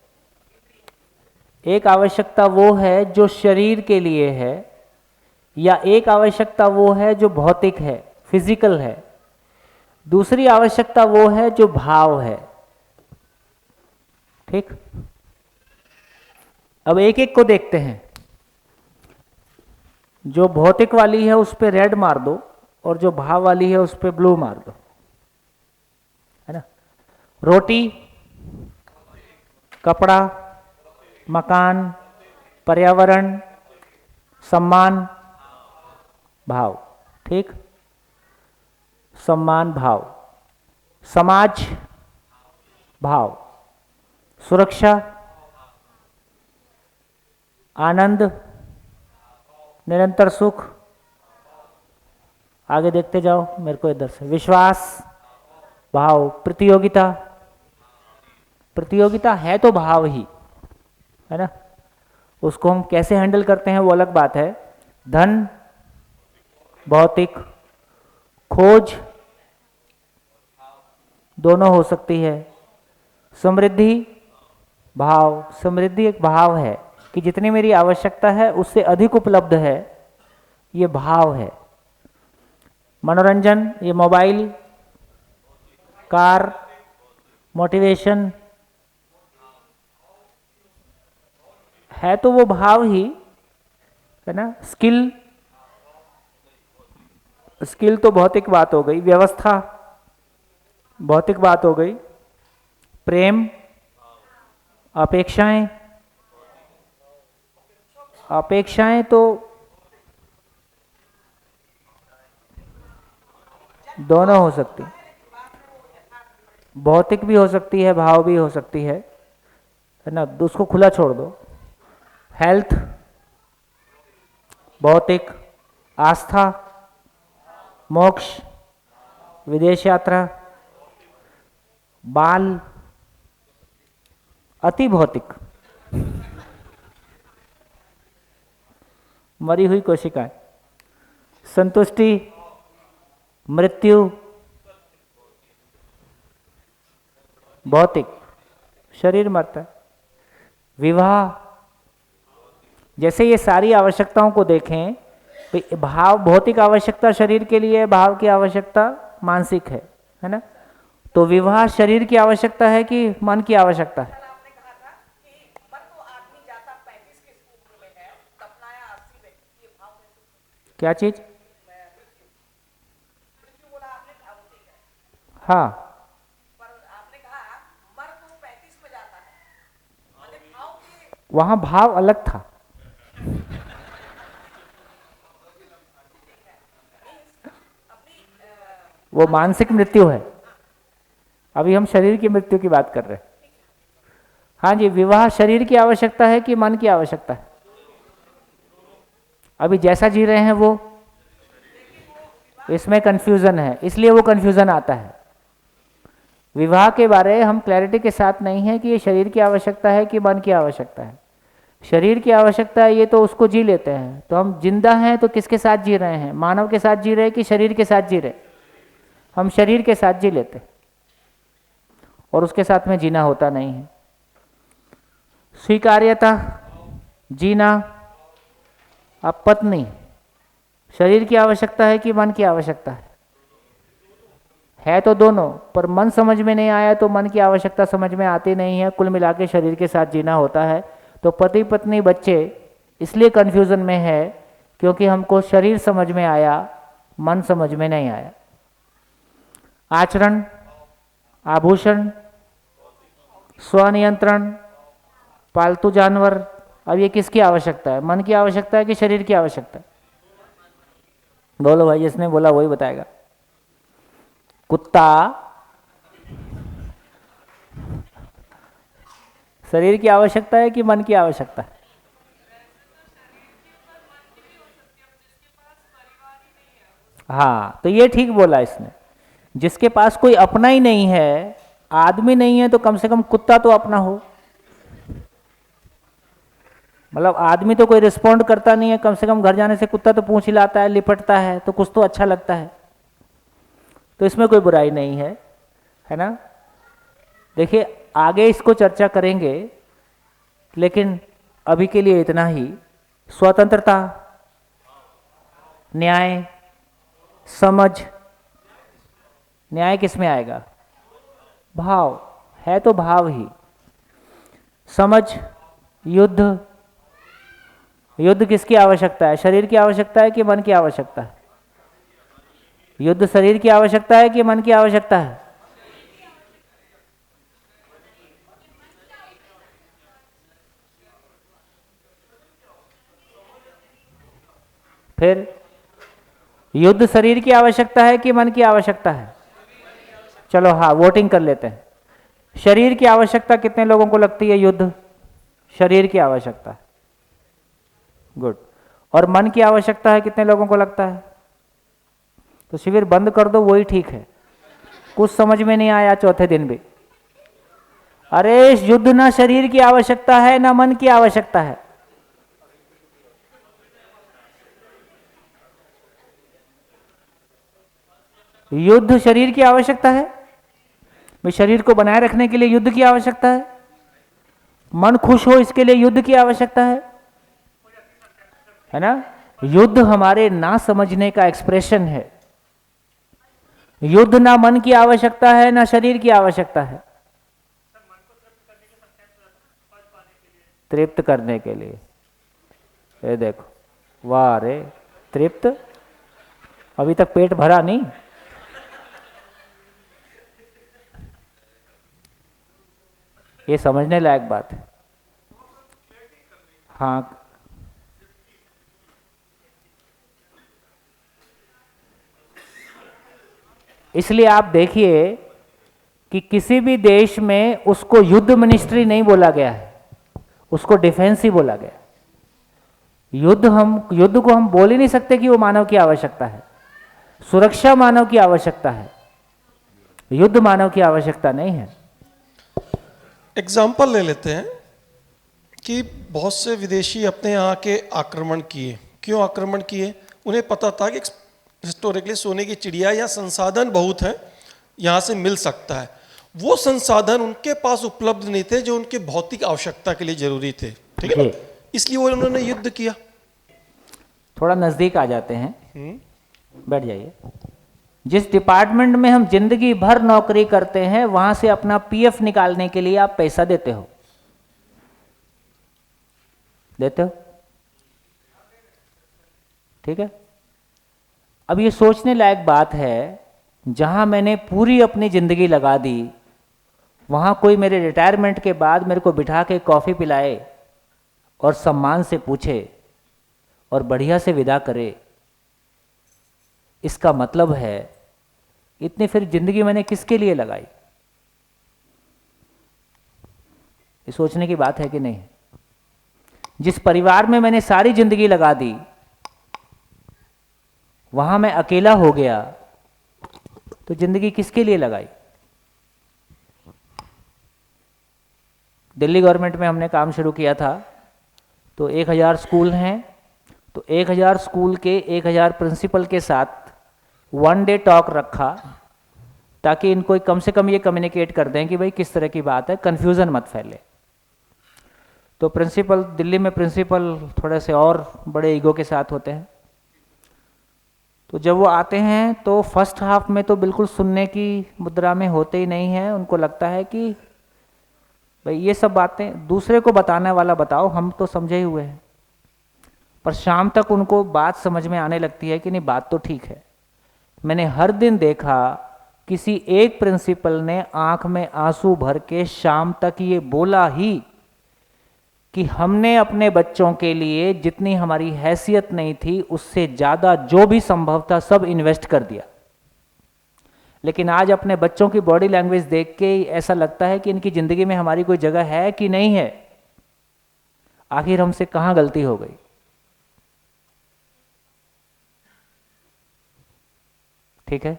एक आवश्यकता वो है जो शरीर के लिए है, या एक आवश्यकता वो है जो भौतिक है, फिजिकल है। दूसरी आवश्यकता वो है जो भाव है। ठीक, अब एक एक को देखते हैं। जो भौतिक वाली है उस पर रेड मार दो, और जो भाव वाली है उस पर ब्लू मार दो, है ना। रोटी, कपड़ा, मकान, पर्यावरण, सम्मान, भाव। ठीक, सम्मान, भाव, समाज, भाव, सुरक्षा, आनंद, निरंतर सुख। आगे देखते जाओ मेरे को इधर से। विश्वास, भाव। प्रतियोगिता, प्रतियोगिता है तो भाव ही, है ना। उसको हम कैसे हैंडल करते हैं वो अलग बात है। धन, भौतिक। खोज, दोनों हो सकती है। समृद्धि, भाव, समृद्धि एक भाव है कि जितनी मेरी आवश्यकता है उससे अधिक उपलब्ध है, ये भाव है। मनोरंजन, ये मोबाइल, कार, मोटिवेशन है तो वो भाव ही है ना। स्किल, स्किल तो भौतिक बात हो गई, व्यवस्था भौतिक बात हो गई, प्रेम, अपेक्षाएं, अपेक्षाएं तो दोनों हो सकती, भौतिक भी हो सकती है, भाव भी हो सकती है ना, उसको खुला छोड़ दो। हेल्थ, भौतिक, आस्था, मोक्ष, विदेश यात्रा, बाल, अति भौतिक, मरी हुई कोशिकाएं, संतुष्टि, मृत्यु, भौतिक, शरीर मरता है, विवाह, जैसे ये सारी आवश्यकताओं को देखें तो भाव, भौतिक आवश्यकता शरीर के लिए, भाव की आवश्यकता मानसिक है ना। तो विवाह शरीर की आवश्यकता है कि मन की आवश्यकता है? क्या चीज? हाँ, वहां भाव अलग था। वो मानसिक मृत्यु है, अभी हम शरीर की मृत्यु की बात कर रहे हैं। हाँ जी, विवाह शरीर की आवश्यकता है कि मन की आवश्यकता है? अभी जैसा जी रहे हैं वो, इसमें कंफ्यूजन है, इसलिए वो कंफ्यूजन आता है। विवाह के बारे हम क्लैरिटी के साथ नहीं है कि ये शरीर की आवश्यकता है कि मन की आवश्यकता है। शरीर की आवश्यकता है, ये तो उसको जी लेते हैं। तो हम जिंदा हैं तो किसके साथ जी रहे हैं? मानव के साथ जी रहे हैं कि शरीर के साथ जी रहे? हम शरीर के साथ जी लेते और उसके साथ में जीना होता नहीं है। स्वीकार्यता, जीना। अब पत्नी, शरीर की आवश्यकता है कि मन की आवश्यकता है तो दोनों, पर मन समझ में नहीं आया तो मन की आवश्यकता समझ में आती नहीं है। कुल मिला के शरीर के साथ जीना होता है। तो पति पत्नी बच्चे इसलिए कन्फ्यूजन में है क्योंकि हमको शरीर समझ में आया, मन समझ में नहीं आया। आचरण, आभूषण, स्वनियंत्रण, पालतू जानवर, अब ये किसकी आवश्यकता है? मन की आवश्यकता है कि शरीर की आवश्यकता है? बोलो भाई, जिसने बोला वही बताएगा। कुत्ता शरीर की आवश्यकता है कि मन की आवश्यकता है? हाँ, तो ये ठीक बोला इसने। जिसके पास कोई अपना ही नहीं है, आदमी नहीं है, तो कम से कम कुत्ता तो अपना हो। मतलब आदमी तो कोई रिस्पॉन्ड करता नहीं है, कम से कम घर जाने से कुत्ता तो पूंछ हिलाता है, लिपटता है, तो कुछ तो अच्छा लगता है। तो इसमें कोई बुराई नहीं है ना। देखिए आगे इसको चर्चा करेंगे, लेकिन अभी के लिए इतना ही। स्वतंत्रता, न्याय, समझ, न्याय किस में आएगा? भाव है तो भाव ही। समझ, युद्ध, युद्ध किसकी आवश्यकता है? शरीर की आवश्यकता है कि मन की आवश्यकता है? युद्ध शरीर की आवश्यकता है कि मन की आवश्यकता है? फिर युद्ध शरीर की आवश्यकता है कि मन की आवश्यकता है? चलो हाँ, वोटिंग कर लेते हैं। शरीर की आवश्यकता कितने लोगों को लगती है? युद्ध शरीर की आवश्यकता है, गुड। और मन की आवश्यकता है कितने लोगों को लगता है? तो शिविर बंद कर दो, वही ठीक है। कुछ समझ में नहीं आया चौथे दिन भी। अरे युद्ध ना शरीर की आवश्यकता है ना मन की आवश्यकता है। युद्ध शरीर की आवश्यकता है, शरीर को बनाए रखने के लिए युद्ध की आवश्यकता है। मन खुश हो इसके लिए युद्ध की आवश्यकता है ना? युद्ध हमारे ना समझने का एक्सप्रेशन है। युद्ध ना मन की आवश्यकता है ना शरीर की आवश्यकता है, तृप्त करने के लिए। ये देखो, वाह रे, तृप्त, अभी तक पेट भरा नहीं। ये समझने लायक बात है। हाँ, इसलिए आप देखिए कि किसी भी देश में उसको युद्ध मिनिस्ट्री नहीं बोला गया है, उसको डिफेंस ही बोला गया। युद्ध को हम बोल ही नहीं सकते कि वो मानव की आवश्यकता है। सुरक्षा मानव की आवश्यकता है, युद्ध मानव की आवश्यकता नहीं है। एग्जाम्पल ले लेते हैं कि बहुत से विदेशी अपने यहाँ के आक्रमण किए। क्यों आक्रमण किए? उन्हें पता था कि हिस्टोरिकली सोने की चिड़िया या संसाधन बहुत है, यहाँ से मिल सकता है। वो संसाधन उनके पास उपलब्ध नहीं थे जो उनके भौतिक आवश्यकता के लिए जरूरी थे, ठीक है? इसलिए वो उन्होंने युद्ध किया। थोड़ा नजदीक आ जाते हैं, बैठ जाइए। जिस डिपार्टमेंट में हम जिंदगी भर नौकरी करते हैं, वहां से अपना पीएफ निकालने के लिए आप पैसा देते हो, ठीक है? अब ये सोचने लायक बात है, जहां मैंने पूरी अपनी जिंदगी लगा दी, वहां कोई मेरे रिटायरमेंट के बाद मेरे को बिठा के कॉफी पिलाए और सम्मान से पूछे और बढ़िया से विदा करे, इसका मतलब है इतनी फिर जिंदगी मैंने किसके लिए लगाई? ये सोचने की बात है कि नहीं? जिस परिवार में मैंने सारी जिंदगी लगा दी, वहां मैं अकेला हो गया, तो जिंदगी किसके लिए लगाई? दिल्ली गवर्नमेंट में हमने काम शुरू किया था, तो 1000 स्कूल हैं, तो 1000 स्कूल के 1000 प्रिंसिपल के साथ 1 डे टॉक रखा, ताकि इनको कम से कम ये कम्युनिकेट कर दें कि भाई किस तरह की बात है, कन्फ्यूज़न मत फैले। तो प्रिंसिपल, दिल्ली में प्रिंसिपल थोड़े से और बड़े ईगो के साथ होते हैं, तो जब वो आते हैं तो फर्स्ट हाफ में तो बिल्कुल सुनने की मुद्रा में होते ही नहीं हैं। उनको लगता है कि भाई ये सब बातें दूसरे को बताने वाला बताओ, हम तो समझे ही हुए हैं। पर शाम तक उनको बात समझ में आने लगती है कि नहीं, बात तो ठीक है। मैंने हर दिन देखा किसी एक प्रिंसिपल ने आंख में आंसू भर के शाम तक ये बोला ही कि हमने अपने बच्चों के लिए जितनी हमारी हैसियत नहीं थी, उससे ज़्यादा जो भी संभव था सब इन्वेस्ट कर दिया। लेकिन आज अपने बच्चों की बॉडी लैंग्वेज देख के ऐसा लगता है कि इनकी ज़िंदगी में हमारी कोई जगह है कि नहीं है। आखिर हमसे कहाँ गलती हो गई? ठीक है,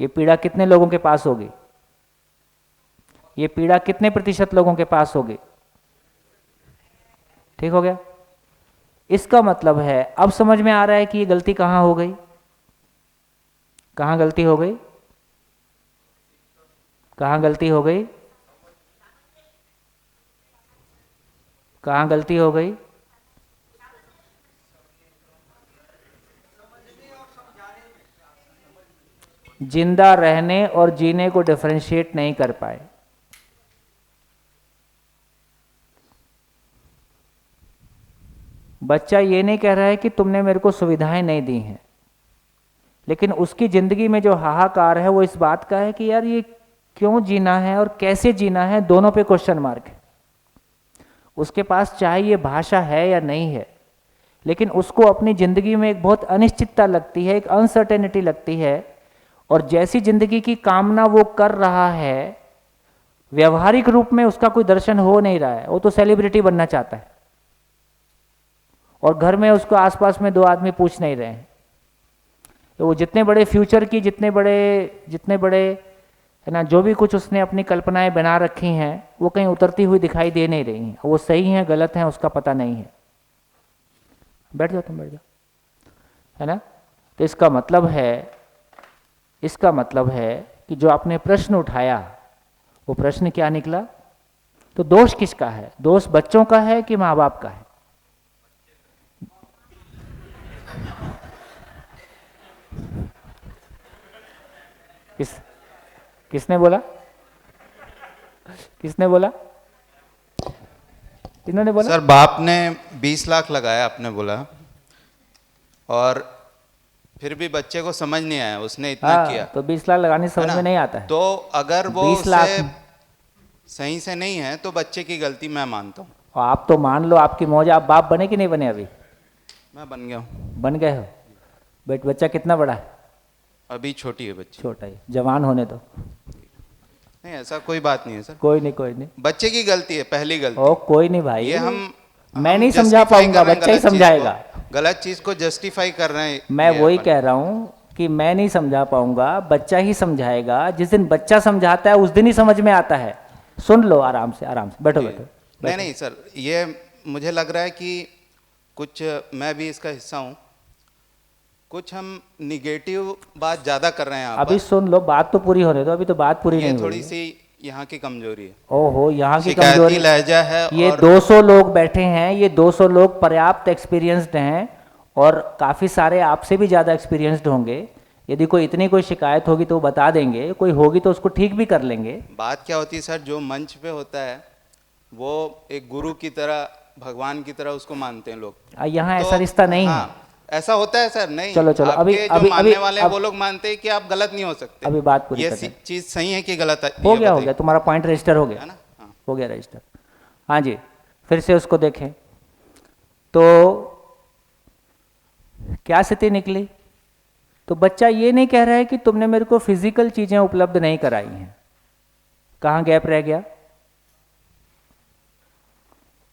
ये पीड़ा कितने लोगों के पास होगी? ये पीड़ा कितने प्रतिशत लोगों के पास होगी? ठीक हो गया? इसका मतलब है अब समझ में आ रहा है कि ये गलती कहाँ हो गई, कहाँ गलती हो गई, कहाँ गलती हो गई, कहाँ गलती हो गई? जिंदा रहने और जीने को डिफरेंशिएट नहीं कर पाए। बच्चा ये नहीं कह रहा है कि तुमने मेरे को सुविधाएं नहीं दी हैं, लेकिन उसकी ज़िंदगी में जो हाहाकार है वो इस बात का है कि यार ये क्यों जीना है और कैसे जीना है, दोनों पे क्वेश्चन मार्क है। उसके पास चाहे ये भाषा है या नहीं है, लेकिन उसको अपनी ज़िंदगी में एक बहुत अनिश्चितता लगती है, एक अनसर्टेनिटी लगती है, और जैसी ज़िंदगी की कामना वो कर रहा है, व्यवहारिक रूप में उसका कोई दर्शन हो नहीं रहा है। वो तो सेलिब्रिटी बनना चाहता है और घर में उसको आसपास में 2 आदमी पूछ नहीं रहे हैं। तो वो जितने बड़े फ्यूचर की, जितने बड़े है ना, जो भी कुछ उसने अपनी कल्पनाएं बना रखी हैं, वो कहीं उतरती हुई दिखाई दे नहीं रही हैं। वो सही हैं गलत हैं उसका पता नहीं है। बैठ जाओ, तुम बैठ जाओ, है ना। तो इसका मतलब है कि जो आपने प्रश्न उठाया, वो प्रश्न क्या निकला? तो दोष किसका है? दोष बच्चों का है कि माँ बाप का है? किसने बोला? किसने बोला? इन्होंने बोला? सर बाप ने 20 लाख लगाया, आपने बोला, और फिर भी बच्चे को समझ नहीं आया, उसने इतना किया। तो 20 लाख लगाने से समझ में नहीं आता है। तो अगर वो 20 लाख सही से नहीं है तो बच्चे की गलती मैं मानता हूँ। और आप तो मान लो आपकी मौज, आप बाप बने कि नहीं बने? अभी मैं बन गया हूँ। बन गए हो? बच्चा कितना बड़ा है? अभी छोटी है बच्ची। छोटा ही, जवान होने दो। नहीं ऐसा कोई बात नहीं है सर। कोई नहीं। बच्चे की गलती है, पहली गलती। ओ कोई नहीं भाई, ये मैं नहीं समझा पाऊंगा, बच्चा ही समझाएगा। गलत चीज को जस्टिफाई कर रहे हैं। मैं वही कह रहा हूँ कि मैं नहीं समझा पाऊंगा, बच्चा ही समझाएगा। जिस दिन बच्चा समझाता है उस दिन ही समझ में आता है। सुन लो आराम से, बैठो। नहीं सर, ये मुझे लग रहा है कि कुछ मैं भी इसका हिस्सा हूँ, कुछ हम निगेटिव बात ज्यादा कर रहे हैं। अभी सुन लो, बात तो पूरी होने दो, अभी तो बात पूरी नहीं हुई। थोड़ी सी यहाँ की कमजोरी है। ओहो, यहाँ की कमजोरी लहजा है। ये 200 लोग बैठे हैं, ये 200 लोग पर्याप्त एक्सपीरियंस्ड हैं और काफ़ी सारे आपसे भी ज़्यादा एक्सपीरियंस्ड होंगे। यदि कोई इतनी कोई शिकायत होगी तो वो बता देंगे, कोई होगी तो उसको ठीक भी कर लेंगे। बात क्या होती है सर, जो मंच पे होता है वो एक गुरु की तरह, भगवान की तरह उसको मानते हैं लोग। यहाँ ऐसा रिश्ता नहीं है। ऐसा होता है सर? नहीं। चलो अभी मानने वाले वो लोग मानते हैं कि आप गलत नहीं हो सकते। अभी बात पूरी ये चीज सही है कि गलत है? हो गया, तुम्हारा पॉइंट रजिस्टर हो गया, हो गया रजिस्टर। हाँ जी, फिर से उसको देखें तो क्या स्थिति निकली। तो बच्चा ये नहीं कह रहा है कि तुमने मेरे को फिजिकल चीजें उपलब्ध नहीं कराई हैं। कहाँ गैप रह गया?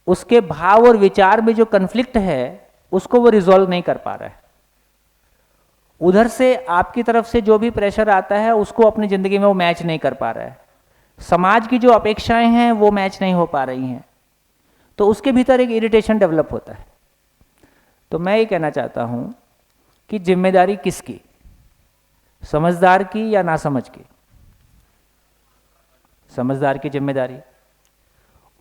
उसके भाव और विचार में जो कन्फ्लिक्ट है उसको वो रिजॉल्व नहीं कर पा रहा है। उधर से आपकी तरफ से जो भी प्रेशर आता है उसको अपनी जिंदगी में वो मैच नहीं कर पा रहा है। समाज की जो अपेक्षाएं हैं वो मैच नहीं हो पा रही हैं, तो उसके भीतर एक इरिटेशन डेवलप होता है। तो मैं ये कहना चाहता हूं कि जिम्मेदारी किसकी, समझदार की या नासमझ की? समझदार की जिम्मेदारी।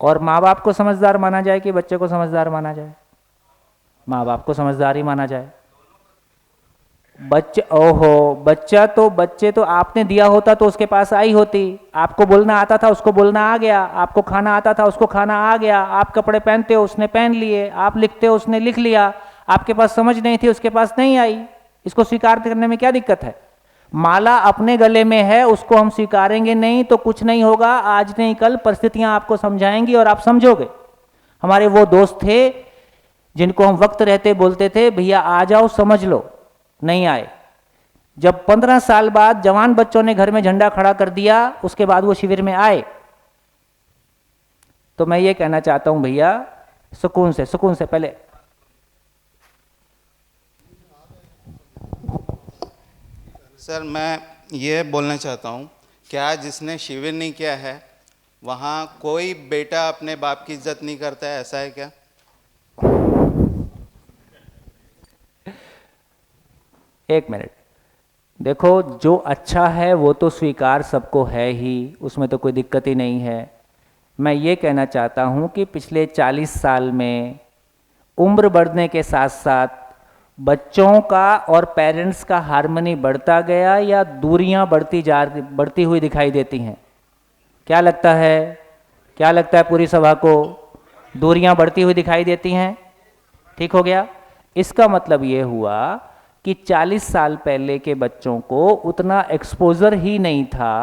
और माँ बाप को समझदार माना जाए कि बच्चे को समझदार माना जाए? माँ बाप को समझदार ही माना जाए। बच्चे तो आपने दिया होता तो उसके पास आई होती। आपको बोलना आता था, उसको बोलना आ गया। आपको खाना आता था, उसको खाना आ गया। आप कपड़े पहनते हो, उसने पहन लिए। आप लिखते हो, उसने लिख लिया। आपके पास समझ नहीं थी, उसके पास नहीं आई। इसको स्वीकार करने में क्या दिक्कत है? माला अपने गले में है, उसको हम स्वीकारेंगे नहीं तो कुछ नहीं होगा। आज नहीं कल परिस्थितियां आपको समझाएंगी और आप समझोगे। हमारे वो दोस्त थे जिनको हम वक्त रहते बोलते थे भैया आ जाओ समझ लो, नहीं आए। जब 15 साल बाद जवान बच्चों ने घर में झंडा खड़ा कर दिया, उसके बाद वो शिविर में आए। तो मैं ये कहना चाहता हूं भैया, सुकून से पहले सर मैं ये बोलना चाहता हूँ, क्या जिसने शिविर नहीं किया है वहाँ कोई बेटा अपने बाप की इज्जत नहीं करता है? ऐसा है क्या? एक मिनट देखो, जो अच्छा है वो तो स्वीकार सबको है ही, उसमें तो कोई दिक्कत ही नहीं है। मैं ये कहना चाहता हूँ कि पिछले 40 साल में उम्र बढ़ने के साथ साथ बच्चों का और पेरेंट्स का हार्मनी बढ़ता गया या दूरियां बढ़ती हुई दिखाई देती हैं? क्या लगता है पूरी सभा को? दूरियां बढ़ती हुई दिखाई देती हैं। ठीक हो गया। इसका मतलब ये हुआ कि 40 साल पहले के बच्चों को उतना एक्सपोजर ही नहीं था।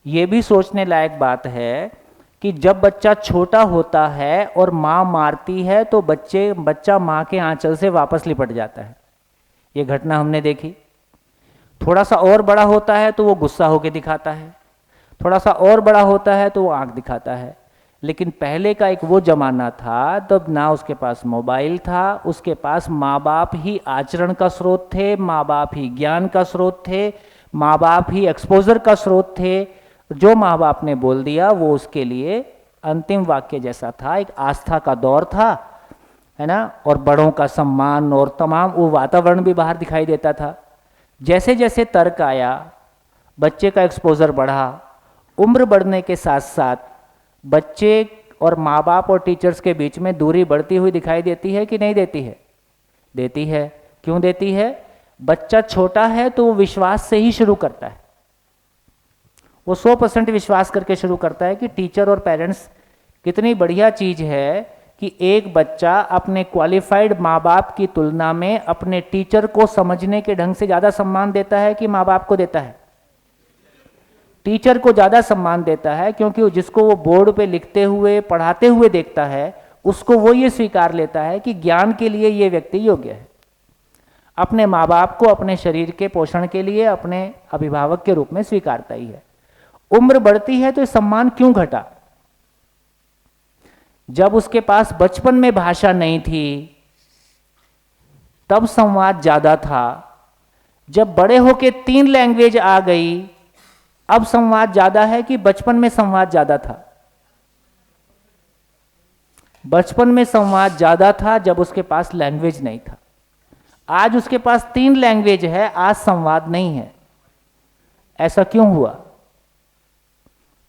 ये भी सोचने लायक बात है कि जब बच्चा छोटा होता है और माँ मारती है तो बच्चा माँ के आंचल से वापस लिपट जाता है। ये घटना हमने देखी। थोड़ा सा और बड़ा होता है तो वो गुस्सा होके दिखाता है, थोड़ा सा और बड़ा होता है तो वो आंख दिखाता है। लेकिन पहले का एक वो जमाना था तब ना उसके पास मोबाइल था, उसके पास माँ बाप ही आचरण का स्रोत थे, माँ बाप ही ज्ञान का स्रोत थे, माँ बाप ही एक्सपोजर का स्रोत थे। जो माँ बाप ने बोल दिया वो उसके लिए अंतिम वाक्य जैसा था। एक आस्था का दौर था, है ना, और बड़ों का सम्मान और तमाम वो वातावरण भी बाहर दिखाई देता था। जैसे जैसे तर्क आया, बच्चे का एक्सपोजर बढ़ा, उम्र बढ़ने के साथ साथ बच्चे और माँ बाप और टीचर्स के बीच में दूरी बढ़ती हुई दिखाई देती है कि नहीं देती है? देती है। क्यों देती है? बच्चा छोटा है तो वो विश्वास से ही शुरू करता है, वो 100% विश्वास करके शुरू करता है कि टीचर और पेरेंट्स कितनी बढ़िया चीज़ है कि एक बच्चा अपने क्वालिफाइड माँ बाप की तुलना में अपने टीचर को समझने के ढंग से ज़्यादा सम्मान देता है कि माँ बाप को देता है? टीचर को ज़्यादा सम्मान देता है, क्योंकि जिसको वो बोर्ड पे लिखते हुए पढ़ाते हुए देखता है उसको वो ये स्वीकार लेता है कि ज्ञान के लिए ये व्यक्ति योग्य है। अपने माँ बाप को अपने शरीर के पोषण के लिए अपने अभिभावक के रूप में स्वीकारता ही है। उम्र बढ़ती है तो सम्मान क्यों घटा? जब उसके पास बचपन में भाषा नहीं थी तब संवाद ज्यादा था, जब बड़े होके 3 लैंग्वेज आ गई अब संवाद ज्यादा है कि बचपन में संवाद ज्यादा था? बचपन में संवाद ज्यादा था जब उसके पास लैंग्वेज नहीं था। आज उसके पास 3 लैंग्वेज है, आज संवाद नहीं है। ऐसा क्यों हुआ?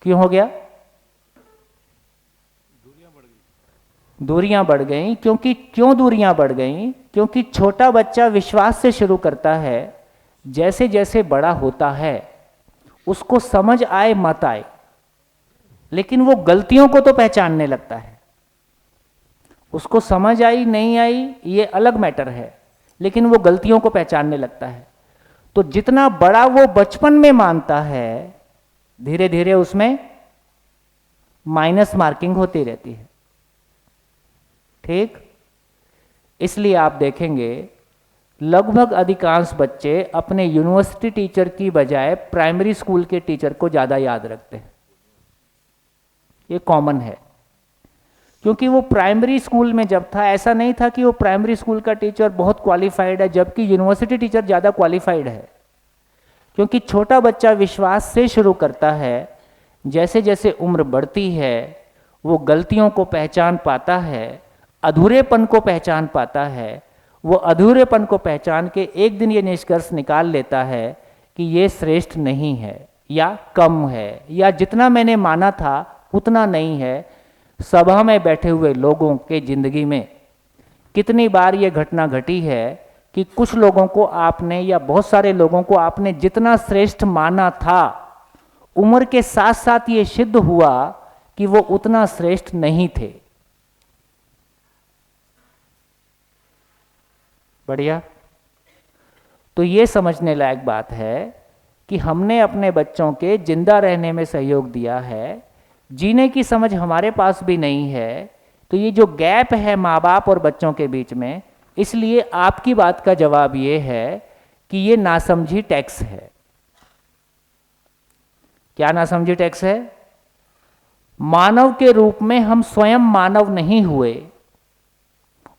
क्यों हो गया? दूरियां बढ़ गई। क्यों दूरियां बढ़ गई? क्योंकि छोटा बच्चा विश्वास से शुरू करता है, जैसे जैसे बड़ा होता है उसको समझ आए मत आए, लेकिन वो गलतियों को तो पहचानने लगता है। उसको समझ आई नहीं आई ये अलग मैटर है, लेकिन वो गलतियों को पहचानने लगता है। तो जितना बड़ा वो बचपन में मानता है, धीरे धीरे उसमें माइनस मार्किंग होती रहती है। ठीक? इसलिए आप देखेंगे लगभग अधिकांश बच्चे अपने यूनिवर्सिटी टीचर की बजाय प्राइमरी स्कूल के टीचर को ज़्यादा याद रखते हैं। ये कॉमन है, क्योंकि वो प्राइमरी स्कूल में जब था ऐसा नहीं था कि वो प्राइमरी स्कूल का टीचर बहुत क्वालिफाइड है जबकि यूनिवर्सिटी टीचर ज़्यादा क्वालिफाइड है। क्योंकि छोटा बच्चा विश्वास से शुरू करता है, जैसे जैसे उम्र बढ़ती है वो गलतियों को पहचान पाता है, अधूरेपन को पहचान पाता है। वो अधूरेपन को पहचान के एक दिन ये निष्कर्ष निकाल लेता है कि ये श्रेष्ठ नहीं है या कम है या जितना मैंने माना था उतना नहीं है। सभा में बैठे हुए लोगों के जिंदगी में कितनी बार ये घटना घटी है कि कुछ लोगों को आपने या बहुत सारे लोगों को आपने जितना श्रेष्ठ माना था, उम्र के साथ साथ ये सिद्ध हुआ कि वो उतना श्रेष्ठ नहीं थे। बढ़िया। तो ये समझने लायक बात है कि हमने अपने बच्चों के जिंदा रहने में सहयोग दिया है, जीने की समझ हमारे पास भी नहीं है। तो ये जो गैप है माँ बाप और बच्चों के बीच में, इसलिए आपकी बात का जवाब ये है कि ये नासमझी टैक्स है। क्या नासमझी टैक्स है? मानव के रूप में हम स्वयं मानव नहीं हुए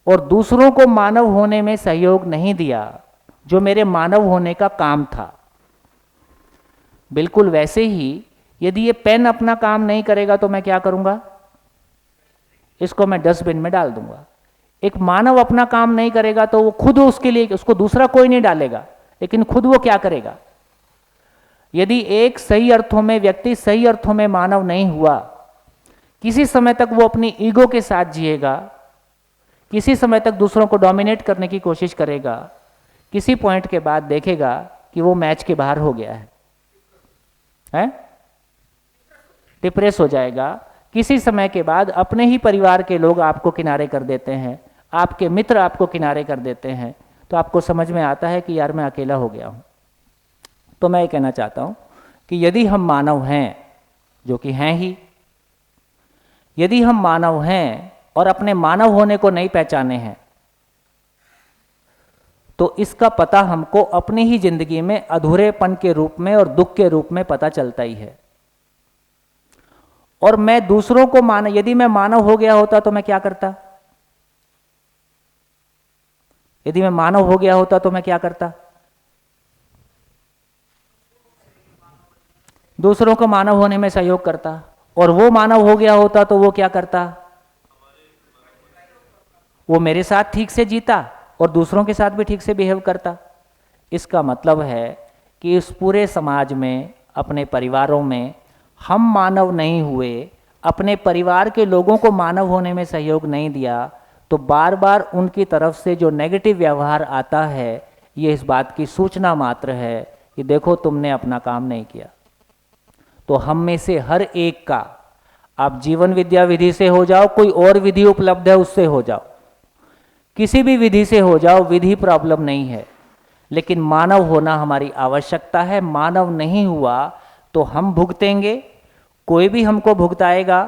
और दूसरों को मानव होने में सहयोग नहीं दिया जो मेरे मानव होने का काम था। बिल्कुल वैसे ही यदि ये पेन अपना काम नहीं करेगा तो मैं क्या करूंगा? इसको मैं डस्टबिन में डाल दूंगा। एक मानव अपना काम नहीं करेगा तो वो खुद उसके लिए, उसको दूसरा कोई नहीं डालेगा, लेकिन खुद वो क्या करेगा? यदि एक सही अर्थों में व्यक्ति सही अर्थों में मानव नहीं हुआ, किसी समय तक वो अपनी ईगो के साथ जिएगा, किसी समय तक दूसरों को डोमिनेट करने की कोशिश करेगा, किसी पॉइंट के बाद देखेगा कि वो मैच के बाहर हो गया है? डिप्रेस हो जाएगा। किसी समय के बाद अपने ही परिवार के लोग आपको किनारे कर देते हैं, आपके मित्र आपको किनारे कर देते हैं, तो आपको समझ में आता है कि यार मैं अकेला हो गया हूं। तो मैं ये कहना चाहता हूं कि यदि हम मानव हैं, जो कि हैं ही, यदि हम मानव हैं और अपने मानव होने को नहीं पहचाने हैं, तो इसका पता हमको अपनी ही जिंदगी में अधूरेपन के रूप में और दुख के रूप में पता चलता ही है। और मैं दूसरों को यदि मैं मानव हो गया होता तो मैं क्या करता? यदि मैं मानव हो गया होता तो मैं क्या करता? दूसरों को मानव होने में सहयोग करता। और वो मानव हो गया होता तो वो क्या करता? वो मेरे साथ ठीक से जीता और दूसरों के साथ भी ठीक से बिहेव करता। इसका मतलब है कि इस पूरे समाज में, अपने परिवारों में हम मानव नहीं हुए, अपने परिवार के लोगों को मानव होने में सहयोग नहीं दिया, तो बार बार उनकी तरफ से जो नेगेटिव व्यवहार आता है ये इस बात की सूचना मात्र है कि देखो तुमने अपना काम नहीं किया। तो हम में से हर एक का, आप जीवन विद्या विधि से हो जाओ, कोई और विधि उपलब्ध है उससे हो जाओ, किसी भी विधि से हो जाओ, विधि प्रॉब्लम नहीं है, लेकिन मानव होना हमारी आवश्यकता है। मानव नहीं हुआ तो हम भुगतेंगे, कोई भी हमको भुगताएगा,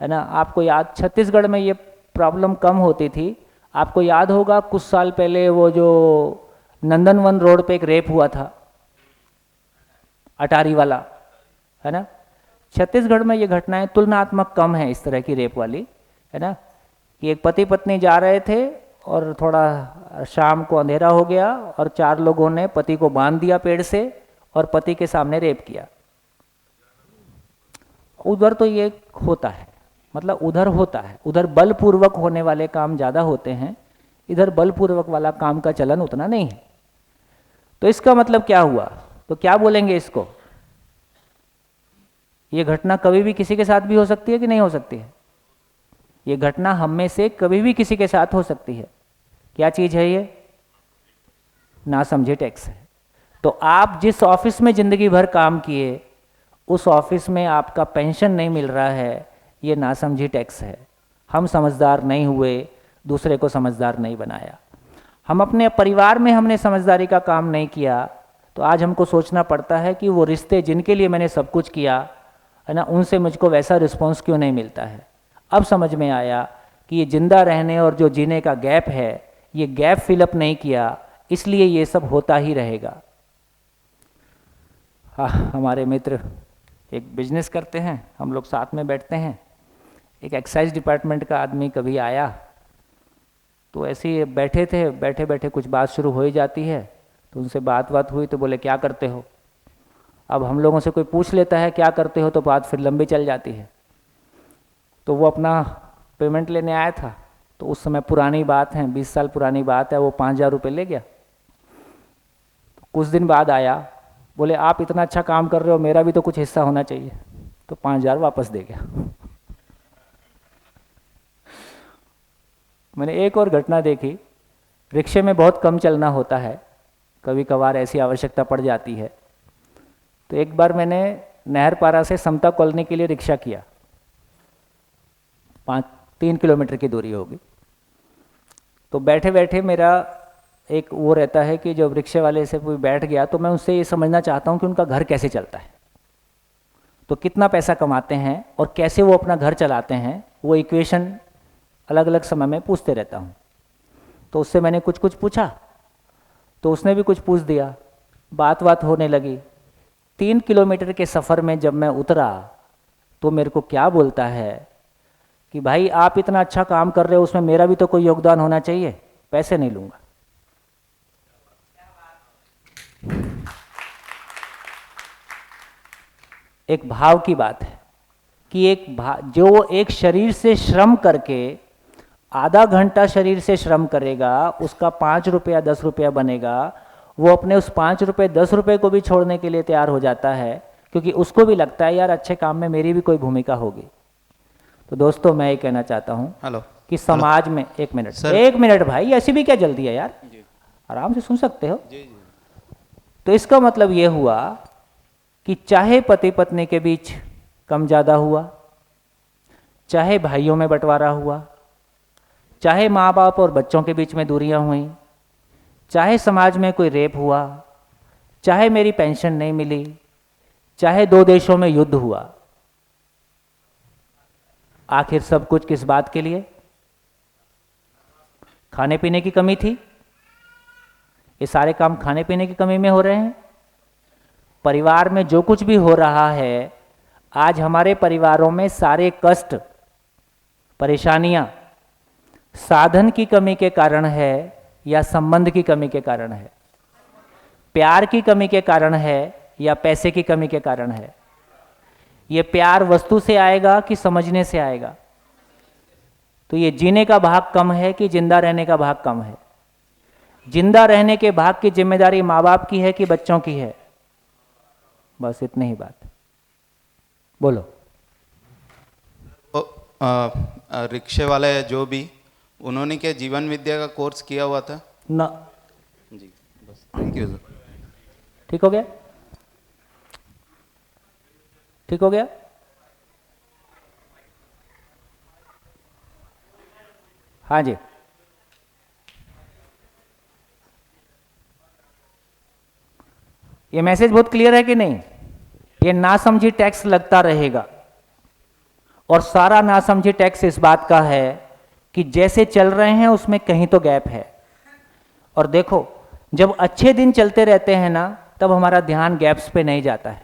है ना। आपको याद, छत्तीसगढ़ में ये प्रॉब्लम कम होती थी। आपको याद होगा कुछ साल पहले वो जो नंदनवन रोड पे एक रेप हुआ था, अटारी वाला, है ना। छत्तीसगढ़ में ये घटनाएं तुलनात्मक कम है इस तरह की रेप वाली, है ना, कि एक पति पत्नी जा रहे थे और थोड़ा शाम को अंधेरा हो गया और 4 लोगों ने पति को बांध दिया पेड़ से और पति के सामने रेप किया। उधर तो ये होता है, मतलब उधर होता है, उधर बलपूर्वक होने वाले काम ज़्यादा होते हैं, इधर बलपूर्वक वाला काम का चलन उतना नहीं है। तो इसका मतलब क्या हुआ, तो क्या बोलेंगे इसको, ये घटना कभी भी किसी के साथ भी हो सकती है कि नहीं हो सकती है? ये घटना हम में से कभी भी किसी के साथ हो सकती है। क्या चीज़ है ये? ना समझे टैक्स है। तो आप जिस ऑफिस में ज़िंदगी भर काम किए, उस ऑफिस में आपका पेंशन नहीं मिल रहा है, ये ना समझी टैक्स है। हम समझदार नहीं हुए, दूसरे को समझदार नहीं बनाया। हम अपने परिवार में हमने समझदारी का काम नहीं किया, तो आज हमको सोचना पड़ता है कि वो रिश्ते जिनके लिए मैंने सब कुछ किया, है ना, उनसे मुझको वैसा रिस्पॉन्स क्यों नहीं मिलता है। अब समझ में आया कि ये जिंदा रहने और जो जीने का गैप है, ये गैप फिलअप नहीं किया, इसलिए ये सब होता ही रहेगा। हाँ, हमारे मित्र एक बिजनेस करते हैं, हम लोग साथ में बैठते हैं। एक एक्साइज डिपार्टमेंट का आदमी कभी आया, तो ऐसे ही बैठे थे, बैठे बैठे कुछ बात शुरू हो ही जाती है, तो उनसे बात हुई तो बोले क्या करते हो। अब हम लोगों से कोई पूछ लेता है क्या करते हो, तो बात फिर लंबी चल जाती है। तो वो अपना पेमेंट लेने आया था, तो उस समय पुरानी बात है, 20 साल पुरानी बात है, वो 5000 रुपये ले गया। तो कुछ दिन बाद आया, बोले आप इतना अच्छा काम कर रहे हो, मेरा भी तो कुछ हिस्सा होना चाहिए, तो 5000 वापस दे गया। मैंने एक और घटना देखी, रिक्शे में बहुत कम चलना होता है, कभी कभार ऐसी आवश्यकता पड़ जाती है। तो एक बार मैंने नहरपारा से समता कॉलोनी के लिए रिक्शा किया, 3 किलोमीटर की दूरी होगी। तो बैठे बैठे मेरा एक वो रहता है कि जब रिक्शे वाले से कोई बैठ गया तो मैं उससे ये समझना चाहता हूँ कि उनका घर कैसे चलता है, तो कितना पैसा कमाते हैं और कैसे वो अपना घर चलाते हैं, वो इक्वेशन अलग अलग समय में पूछते रहता हूँ। तो उससे मैंने कुछ कुछ पूछा, तो उसने भी कुछ पूछ दिया, बात होने लगी। 3 किलोमीटर के सफ़र में जब मैं उतरा तो मेरे को क्या बोलता है कि भाई आप इतना अच्छा काम कर रहे हो, उसमें मेरा भी तो कोई योगदान होना चाहिए, पैसे नहीं लूँगा। एक भाव की बात है कि जो एक शरीर से श्रम करके आधा घंटा शरीर से श्रम करेगा, उसका 5 रुपया 10 रुपया बनेगा, वो अपने उस 5 रुपये 10 रुपये को भी छोड़ने के लिए तैयार हो जाता है, क्योंकि उसको भी लगता है यार अच्छे काम में मेरी भी कोई भूमिका होगी। तो दोस्तों मैं ये कहना चाहता हूँ कि समाज में, एक मिनट भाई, ऐसी भी क्या जल्दी है यार, आराम से सुन सकते हो। तो इसका मतलब ये हुआ कि चाहे पति पत्नी के बीच कम ज़्यादा हुआ, चाहे भाइयों में बंटवारा हुआ, चाहे माँ बाप और बच्चों के बीच में दूरियां हुई, चाहे समाज में कोई रेप हुआ, चाहे मेरी पेंशन नहीं मिली, चाहे 2 देशों में युद्ध हुआ, आखिर सब कुछ किस बात के लिए? खाने पीने की कमी थी। ये सारे काम खाने पीने की कमी में हो रहे हैं। परिवार में जो कुछ भी हो रहा है, आज हमारे परिवारों में सारे कष्ट, परेशानियां साधन की कमी के कारण है या संबंध की कमी के कारण है? प्यार की कमी के कारण है या पैसे की कमी के कारण है? ये प्यार वस्तु से आएगा कि समझने से आएगा? तो ये जीने का भाग कम है कि जिंदा रहने का भाग कम है? जिंदा रहने के भाग की जिम्मेदारी माँ बाप की है कि बच्चों की है? बस इतनी ही बात। बोलो। रिक्शे वाले जो भी, उन्होंने क्या जीवन विद्या का कोर्स किया हुआ था? ना। जी बस, थैंक यू सर। ठीक हो गया? ठीक हो गया? हाँ जी। ये मैसेज बहुत क्लियर है कि नहीं? ये नासमझी टैक्स लगता रहेगा, और सारा नासमझी टैक्स इस बात का है कि जैसे चल रहे हैं उसमें कहीं तो गैप है। और देखो, जब अच्छे दिन चलते रहते हैं ना, तब हमारा ध्यान गैप्स पे नहीं जाता है।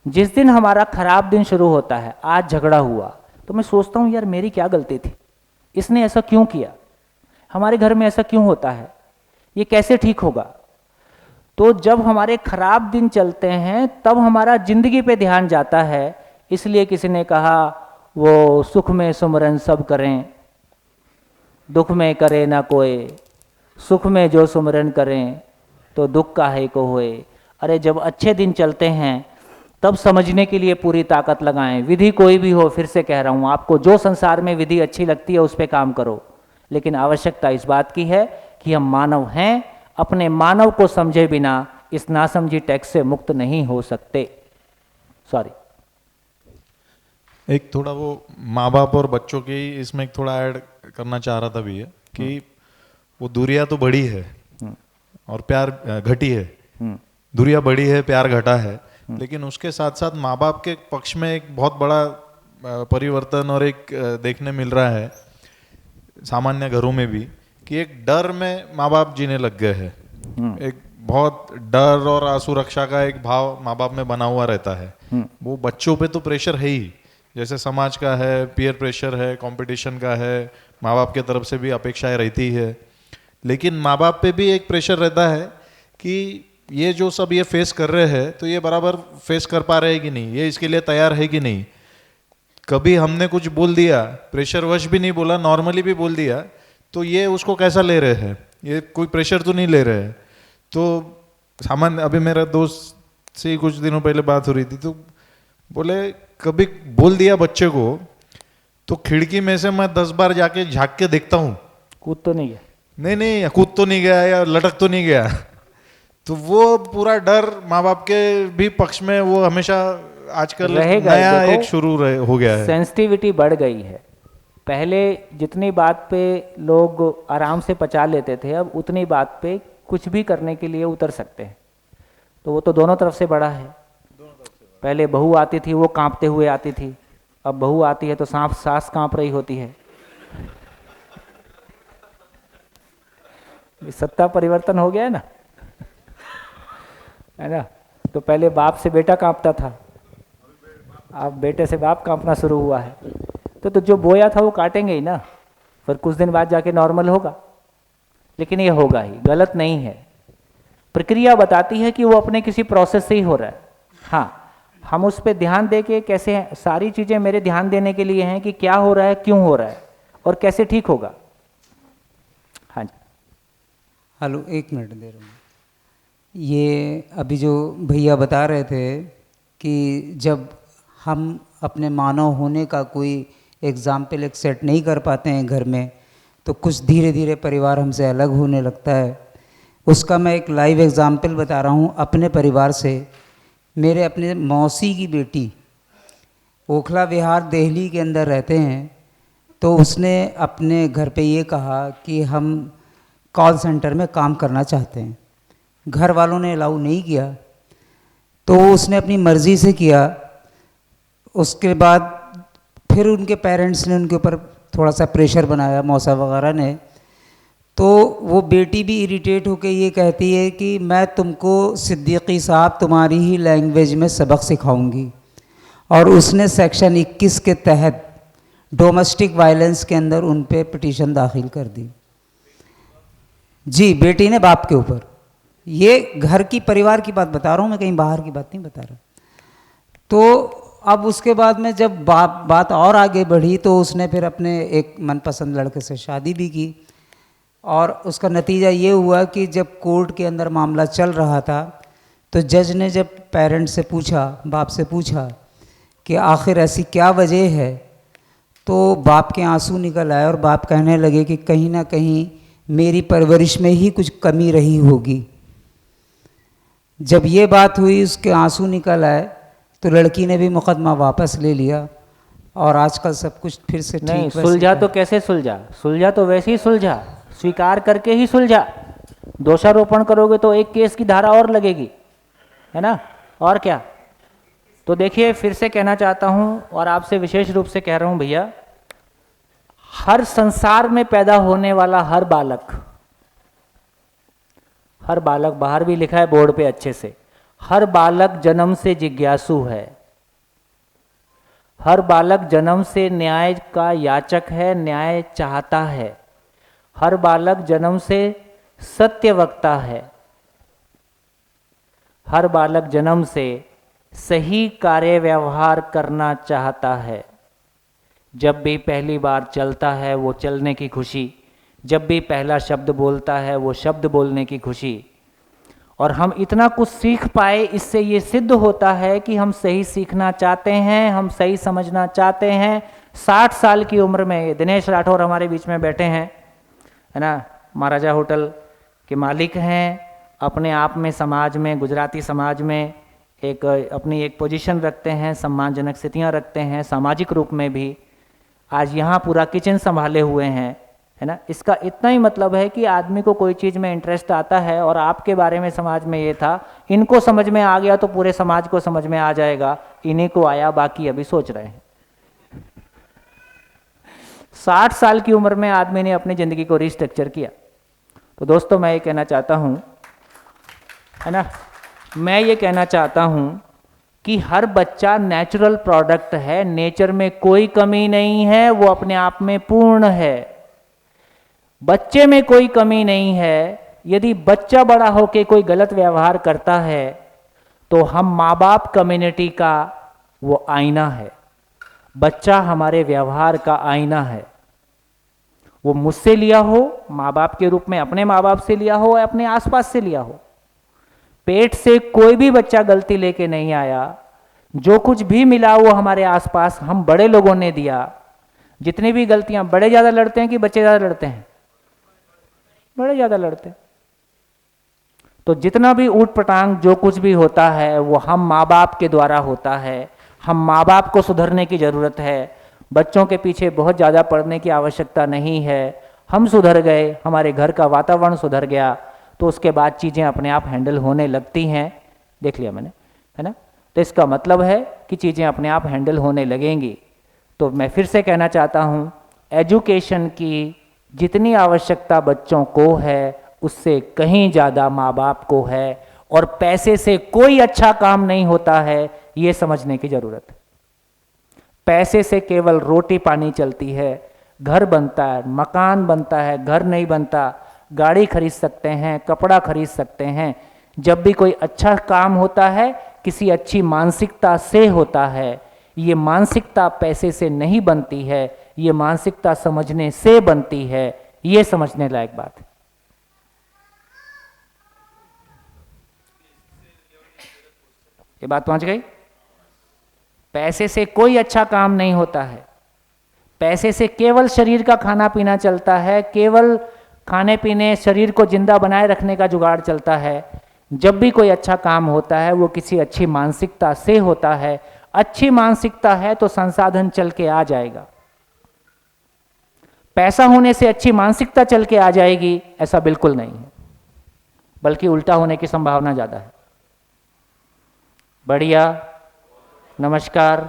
जिस दिन हमारा खराब दिन शुरू होता है, आज झगड़ा हुआ, तो मैं सोचता हूं यार मेरी क्या गलती थी, इसने ऐसा क्यों किया, हमारे घर में ऐसा क्यों होता है, ये कैसे ठीक होगा। तो जब हमारे खराब दिन चलते हैं तब हमारा जिंदगी पे ध्यान जाता है। इसलिए किसी ने कहा वो सुख में सुमरन सब करें, दुख में करे ना कोई, सुख में जो सुमरन करें तो दुख काहे को होए। अरे जब अच्छे दिन चलते हैं तब समझने के लिए पूरी ताकत लगाएं। विधि कोई भी हो, फिर से कह रहा हूँ, आपको जो संसार में विधि अच्छी लगती है उस पर काम करो, लेकिन आवश्यकता इस बात की है कि हम मानव हैं, अपने मानव को समझे बिना इस नासमझी टैक्स से मुक्त नहीं हो सकते। सॉरी। एक थोड़ा वो माँ बाप और बच्चों की इसमें एक थोड़ा ऐड करना चाह रहा था भैया कि वो दूरियां तो बड़ी है और प्यार घटी है, दूरियां बड़ी है, प्यार घटा है, लेकिन उसके साथ साथ माँ बाप के पक्ष में एक बहुत बड़ा परिवर्तन और एक देखने मिल रहा है सामान्य घरों में भी कि एक डर में माँ बाप जीने लग गए हैं। एक बहुत डर और असुरक्षा का एक भाव माँ बाप में बना हुआ रहता है। वो बच्चों पे तो प्रेशर है ही, जैसे समाज का है, पीयर प्रेशर है, कंपटीशन का है, माँ बाप की तरफ से भी अपेक्षाएं रहती है, लेकिन माँ बाप पे भी एक प्रेशर रहता है कि ये जो सब ये फेस कर रहे हैं तो ये बराबर फेस कर पा रहे हैं कि नहीं, ये इसके लिए तैयार है कि नहीं। कभी हमने कुछ बोल दिया, प्रेशर वश भी नहीं बोला, नॉर्मली भी बोल दिया, तो ये उसको कैसा ले रहे हैं, ये कोई प्रेशर तो नहीं ले रहे हैं। तो सामान्य, अभी मेरा दोस्त से कुछ दिनों पहले बात हो रही थी, तो बोले कभी बोल दिया बच्चे को तो खिड़की में से मैं 10 बार जाके झांक के देखता हूँ, कूद तो नहीं गया, नहीं कूद तो नहीं गया या लटक तो नहीं गया। तो वो पूरा डर माँ बाप के भी पक्ष में वो हमेशा आजकल नया एक शुरू हो गया है। सेंसिटिविटी बढ़ गई है। पहले जितनी बात पे लोग आराम से पचा लेते थे, अब उतनी बात पे कुछ भी करने के लिए उतर सकते हैं। तो वो तो दोनों तरफ से बड़ा है। पहले बहू आती थी वो कांपते हुए आती थी, अब बहू आती है तो सास कांप रही होती है। सत्ता परिवर्तन हो गया है ना, है ना। तो पहले बाप से बेटा कांपता था, अब बेटे से बाप कांपना शुरू हुआ है। तो जो बोया था वो काटेंगे ही ना, फिर कुछ दिन बाद जाके नॉर्मल होगा, लेकिन ये होगा ही, गलत नहीं है। प्रक्रिया बताती है कि वो अपने किसी प्रोसेस से ही हो रहा है। हाँ, हम उस पर ध्यान दे के कैसे हैं, सारी चीज़ें मेरे ध्यान देने के लिए हैं कि क्या हो रहा है, क्यों हो रहा है और कैसे ठीक होगा। हाँ जी। हेलो, 1 मिनट दे रहा हूँ। ये अभी जो भैया बता रहे थे कि जब हम अपने मानव होने का कोई एग्जाम्पल एक सेट नहीं कर पाते हैं घर में, तो कुछ धीरे धीरे परिवार हमसे अलग होने लगता है। उसका मैं एक लाइव एग्जाम्पल बता रहा हूँ अपने परिवार से। मेरे अपने मौसी की बेटी ओखला विहार दिल्ली के अंदर रहते हैं, तो उसने अपने घर पे ये कहा कि हम कॉल सेंटर में काम करना चाहते हैं। घर वालों ने अलाउ नहीं किया, तो उसने अपनी मर्ज़ी से किया। उसके बाद फिर उनके पेरेंट्स ने उनके ऊपर थोड़ा सा प्रेशर बनाया, मौसा वगैरह ने, तो वो बेटी भी इरिटेट होकर ये कहती है कि मैं तुमको सिद्दीकी साहब तुम्हारी ही लैंग्वेज में सबक सिखाऊंगी। और उसने सेक्शन 21 के तहत डोमेस्टिक वायलेंस के अंदर उन पे पिटीशन दाखिल कर दी। जी, बेटी ने बाप के ऊपर। ये घर की परिवार की बात बता रहा हूँ मैं, कहीं बाहर की बात नहीं बता रहा। तो अब उसके बाद में जब बात और आगे बढ़ी तो उसने फिर अपने एक मनपसंद लड़के से शादी भी की, और उसका नतीजा ये हुआ कि जब कोर्ट के अंदर मामला चल रहा था तो जज ने जब पेरेंट्स से पूछा, बाप से पूछा कि आखिर ऐसी क्या वजह है, तो बाप के आंसू निकल आए और बाप कहने लगे कि कहीं ना कहीं मेरी परवरिश में ही कुछ कमी रही होगी। जब ये बात हुई, उसके आंसू निकल आए, तो लड़की ने भी मुकदमा वापस ले लिया और आजकल सब कुछ फिर से नहीं ठीक। सुलझा तो कैसे सुलझा? सुलझा तो वैसे ही सुलझा, स्वीकार करके ही सुलझा। दोषारोपण करोगे तो एक केस की धारा और लगेगी, है ना, और क्या। तो देखिए, फिर से कहना चाहता हूं और आपसे विशेष रूप से कह रहा हूं भैया, हर संसार में पैदा होने वाला हर बालक, बाहर भी लिखा है बोर्ड पे अच्छे से, हर बालक जन्म से जिज्ञासु है। हर बालक जन्म से न्याय का याचक है, न्याय चाहता है। हर बालक जन्म से सत्य वक्ता है। हर बालक जन्म से सही कार्य व्यवहार करना चाहता है। जब भी पहली बार चलता है वो चलने की खुशी, जब भी पहला शब्द बोलता है वो शब्द बोलने की खुशी। और हम इतना कुछ सीख पाए, इससे ये सिद्ध होता है कि हम सही सीखना चाहते हैं, हम सही समझना चाहते हैं। 60 साल की उम्र में दिनेश राठौर हमारे बीच में बैठे हैं, है ना, महाराजा होटल के मालिक हैं, अपने आप में समाज में, गुजराती समाज में एक अपनी एक पोजीशन रखते हैं, सम्मानजनक स्थितियां रखते हैं, सामाजिक रूप में भी। आज यहाँ पूरा किचन संभाले हुए हैं, है ना। इसका इतना ही मतलब है कि आदमी को कोई चीज़ में इंटरेस्ट आता है, और आपके बारे में समाज में ये था, इनको समझ में आ गया तो पूरे समाज को समझ में आ जाएगा। इन्हीं को आया, बाकी अभी सोच रहे हैं। 60 साल की उम्र में आदमी ने अपनी ज़िंदगी को रिस्ट्रक्चर किया। तो दोस्तों, मैं ये कहना चाहता हूँ, है ना, मैं ये कहना चाहता हूँ कि हर बच्चा नेचुरल प्रोडक्ट है, नेचर में कोई कमी नहीं है, वो अपने आप में पूर्ण है। बच्चे में कोई कमी नहीं है। यदि बच्चा बड़ा होकर कोई गलत व्यवहार करता है तो हम माँ बाप कम्युनिटी का वो आईना है। बच्चा हमारे व्यवहार का आईना है। वो मुझसे लिया हो माँ बाप के रूप में, अपने माँ बाप से लिया हो या अपने आसपास से लिया हो। पेट से कोई भी बच्चा गलती लेके नहीं आया। जो कुछ भी मिला वो हमारे आसपास हम बड़े लोगों ने दिया। जितनी भी गलतियां, बड़े ज़्यादा लड़ते हैं कि बच्चे ज़्यादा लड़ते हैं? बड़े ज़्यादा लड़ते हैं। तो जितना भी ऊट पटांग जो कुछ भी होता है वो हम माँ बाप के द्वारा होता है। हम माँ बाप को सुधरने की ज़रूरत है। बच्चों के पीछे बहुत ज़्यादा पढ़ने की आवश्यकता नहीं है। हम सुधर गए, हमारे घर का वातावरण सुधर गया, तो उसके बाद चीज़ें अपने आप हैंडल होने लगती हैं। देख लिया मैंने, है ना। तो इसका मतलब है कि चीज़ें अपने आप हैंडल होने लगेंगी। तो मैं फिर से कहना चाहता हूँ, एजुकेशन की जितनी आवश्यकता बच्चों को है उससे कहीं ज़्यादा माँ बाप को है। और पैसे से कोई अच्छा काम नहीं होता है, ये समझने की ज़रूरत है। पैसे से केवल रोटी पानी चलती है। घर बनता है, मकान बनता है, घर नहीं बनता। गाड़ी खरीद सकते हैं, कपड़ा खरीद सकते हैं। जब भी कोई अच्छा काम होता है किसी अच्छी मानसिकता से होता है। ये मानसिकता पैसे से नहीं बनती है, ये मानसिकता समझने से बनती है। ये समझने लायक बात है। ये बात पहुंच गई? पैसे से कोई अच्छा काम नहीं होता है। पैसे से केवल शरीर का खाना पीना चलता है, केवल खाने पीने, शरीर को जिंदा बनाए रखने का जुगाड़ चलता है। जब भी कोई अच्छा काम होता है वो किसी अच्छी मानसिकता से होता है। अच्छी मानसिकता है तो संसाधन चल के आ जाएगा। पैसा होने से अच्छी मानसिकता चल के आ जाएगी, ऐसा बिल्कुल नहीं है, बल्कि उल्टा होने की संभावना ज़्यादा है। बढ़िया, नमस्कार।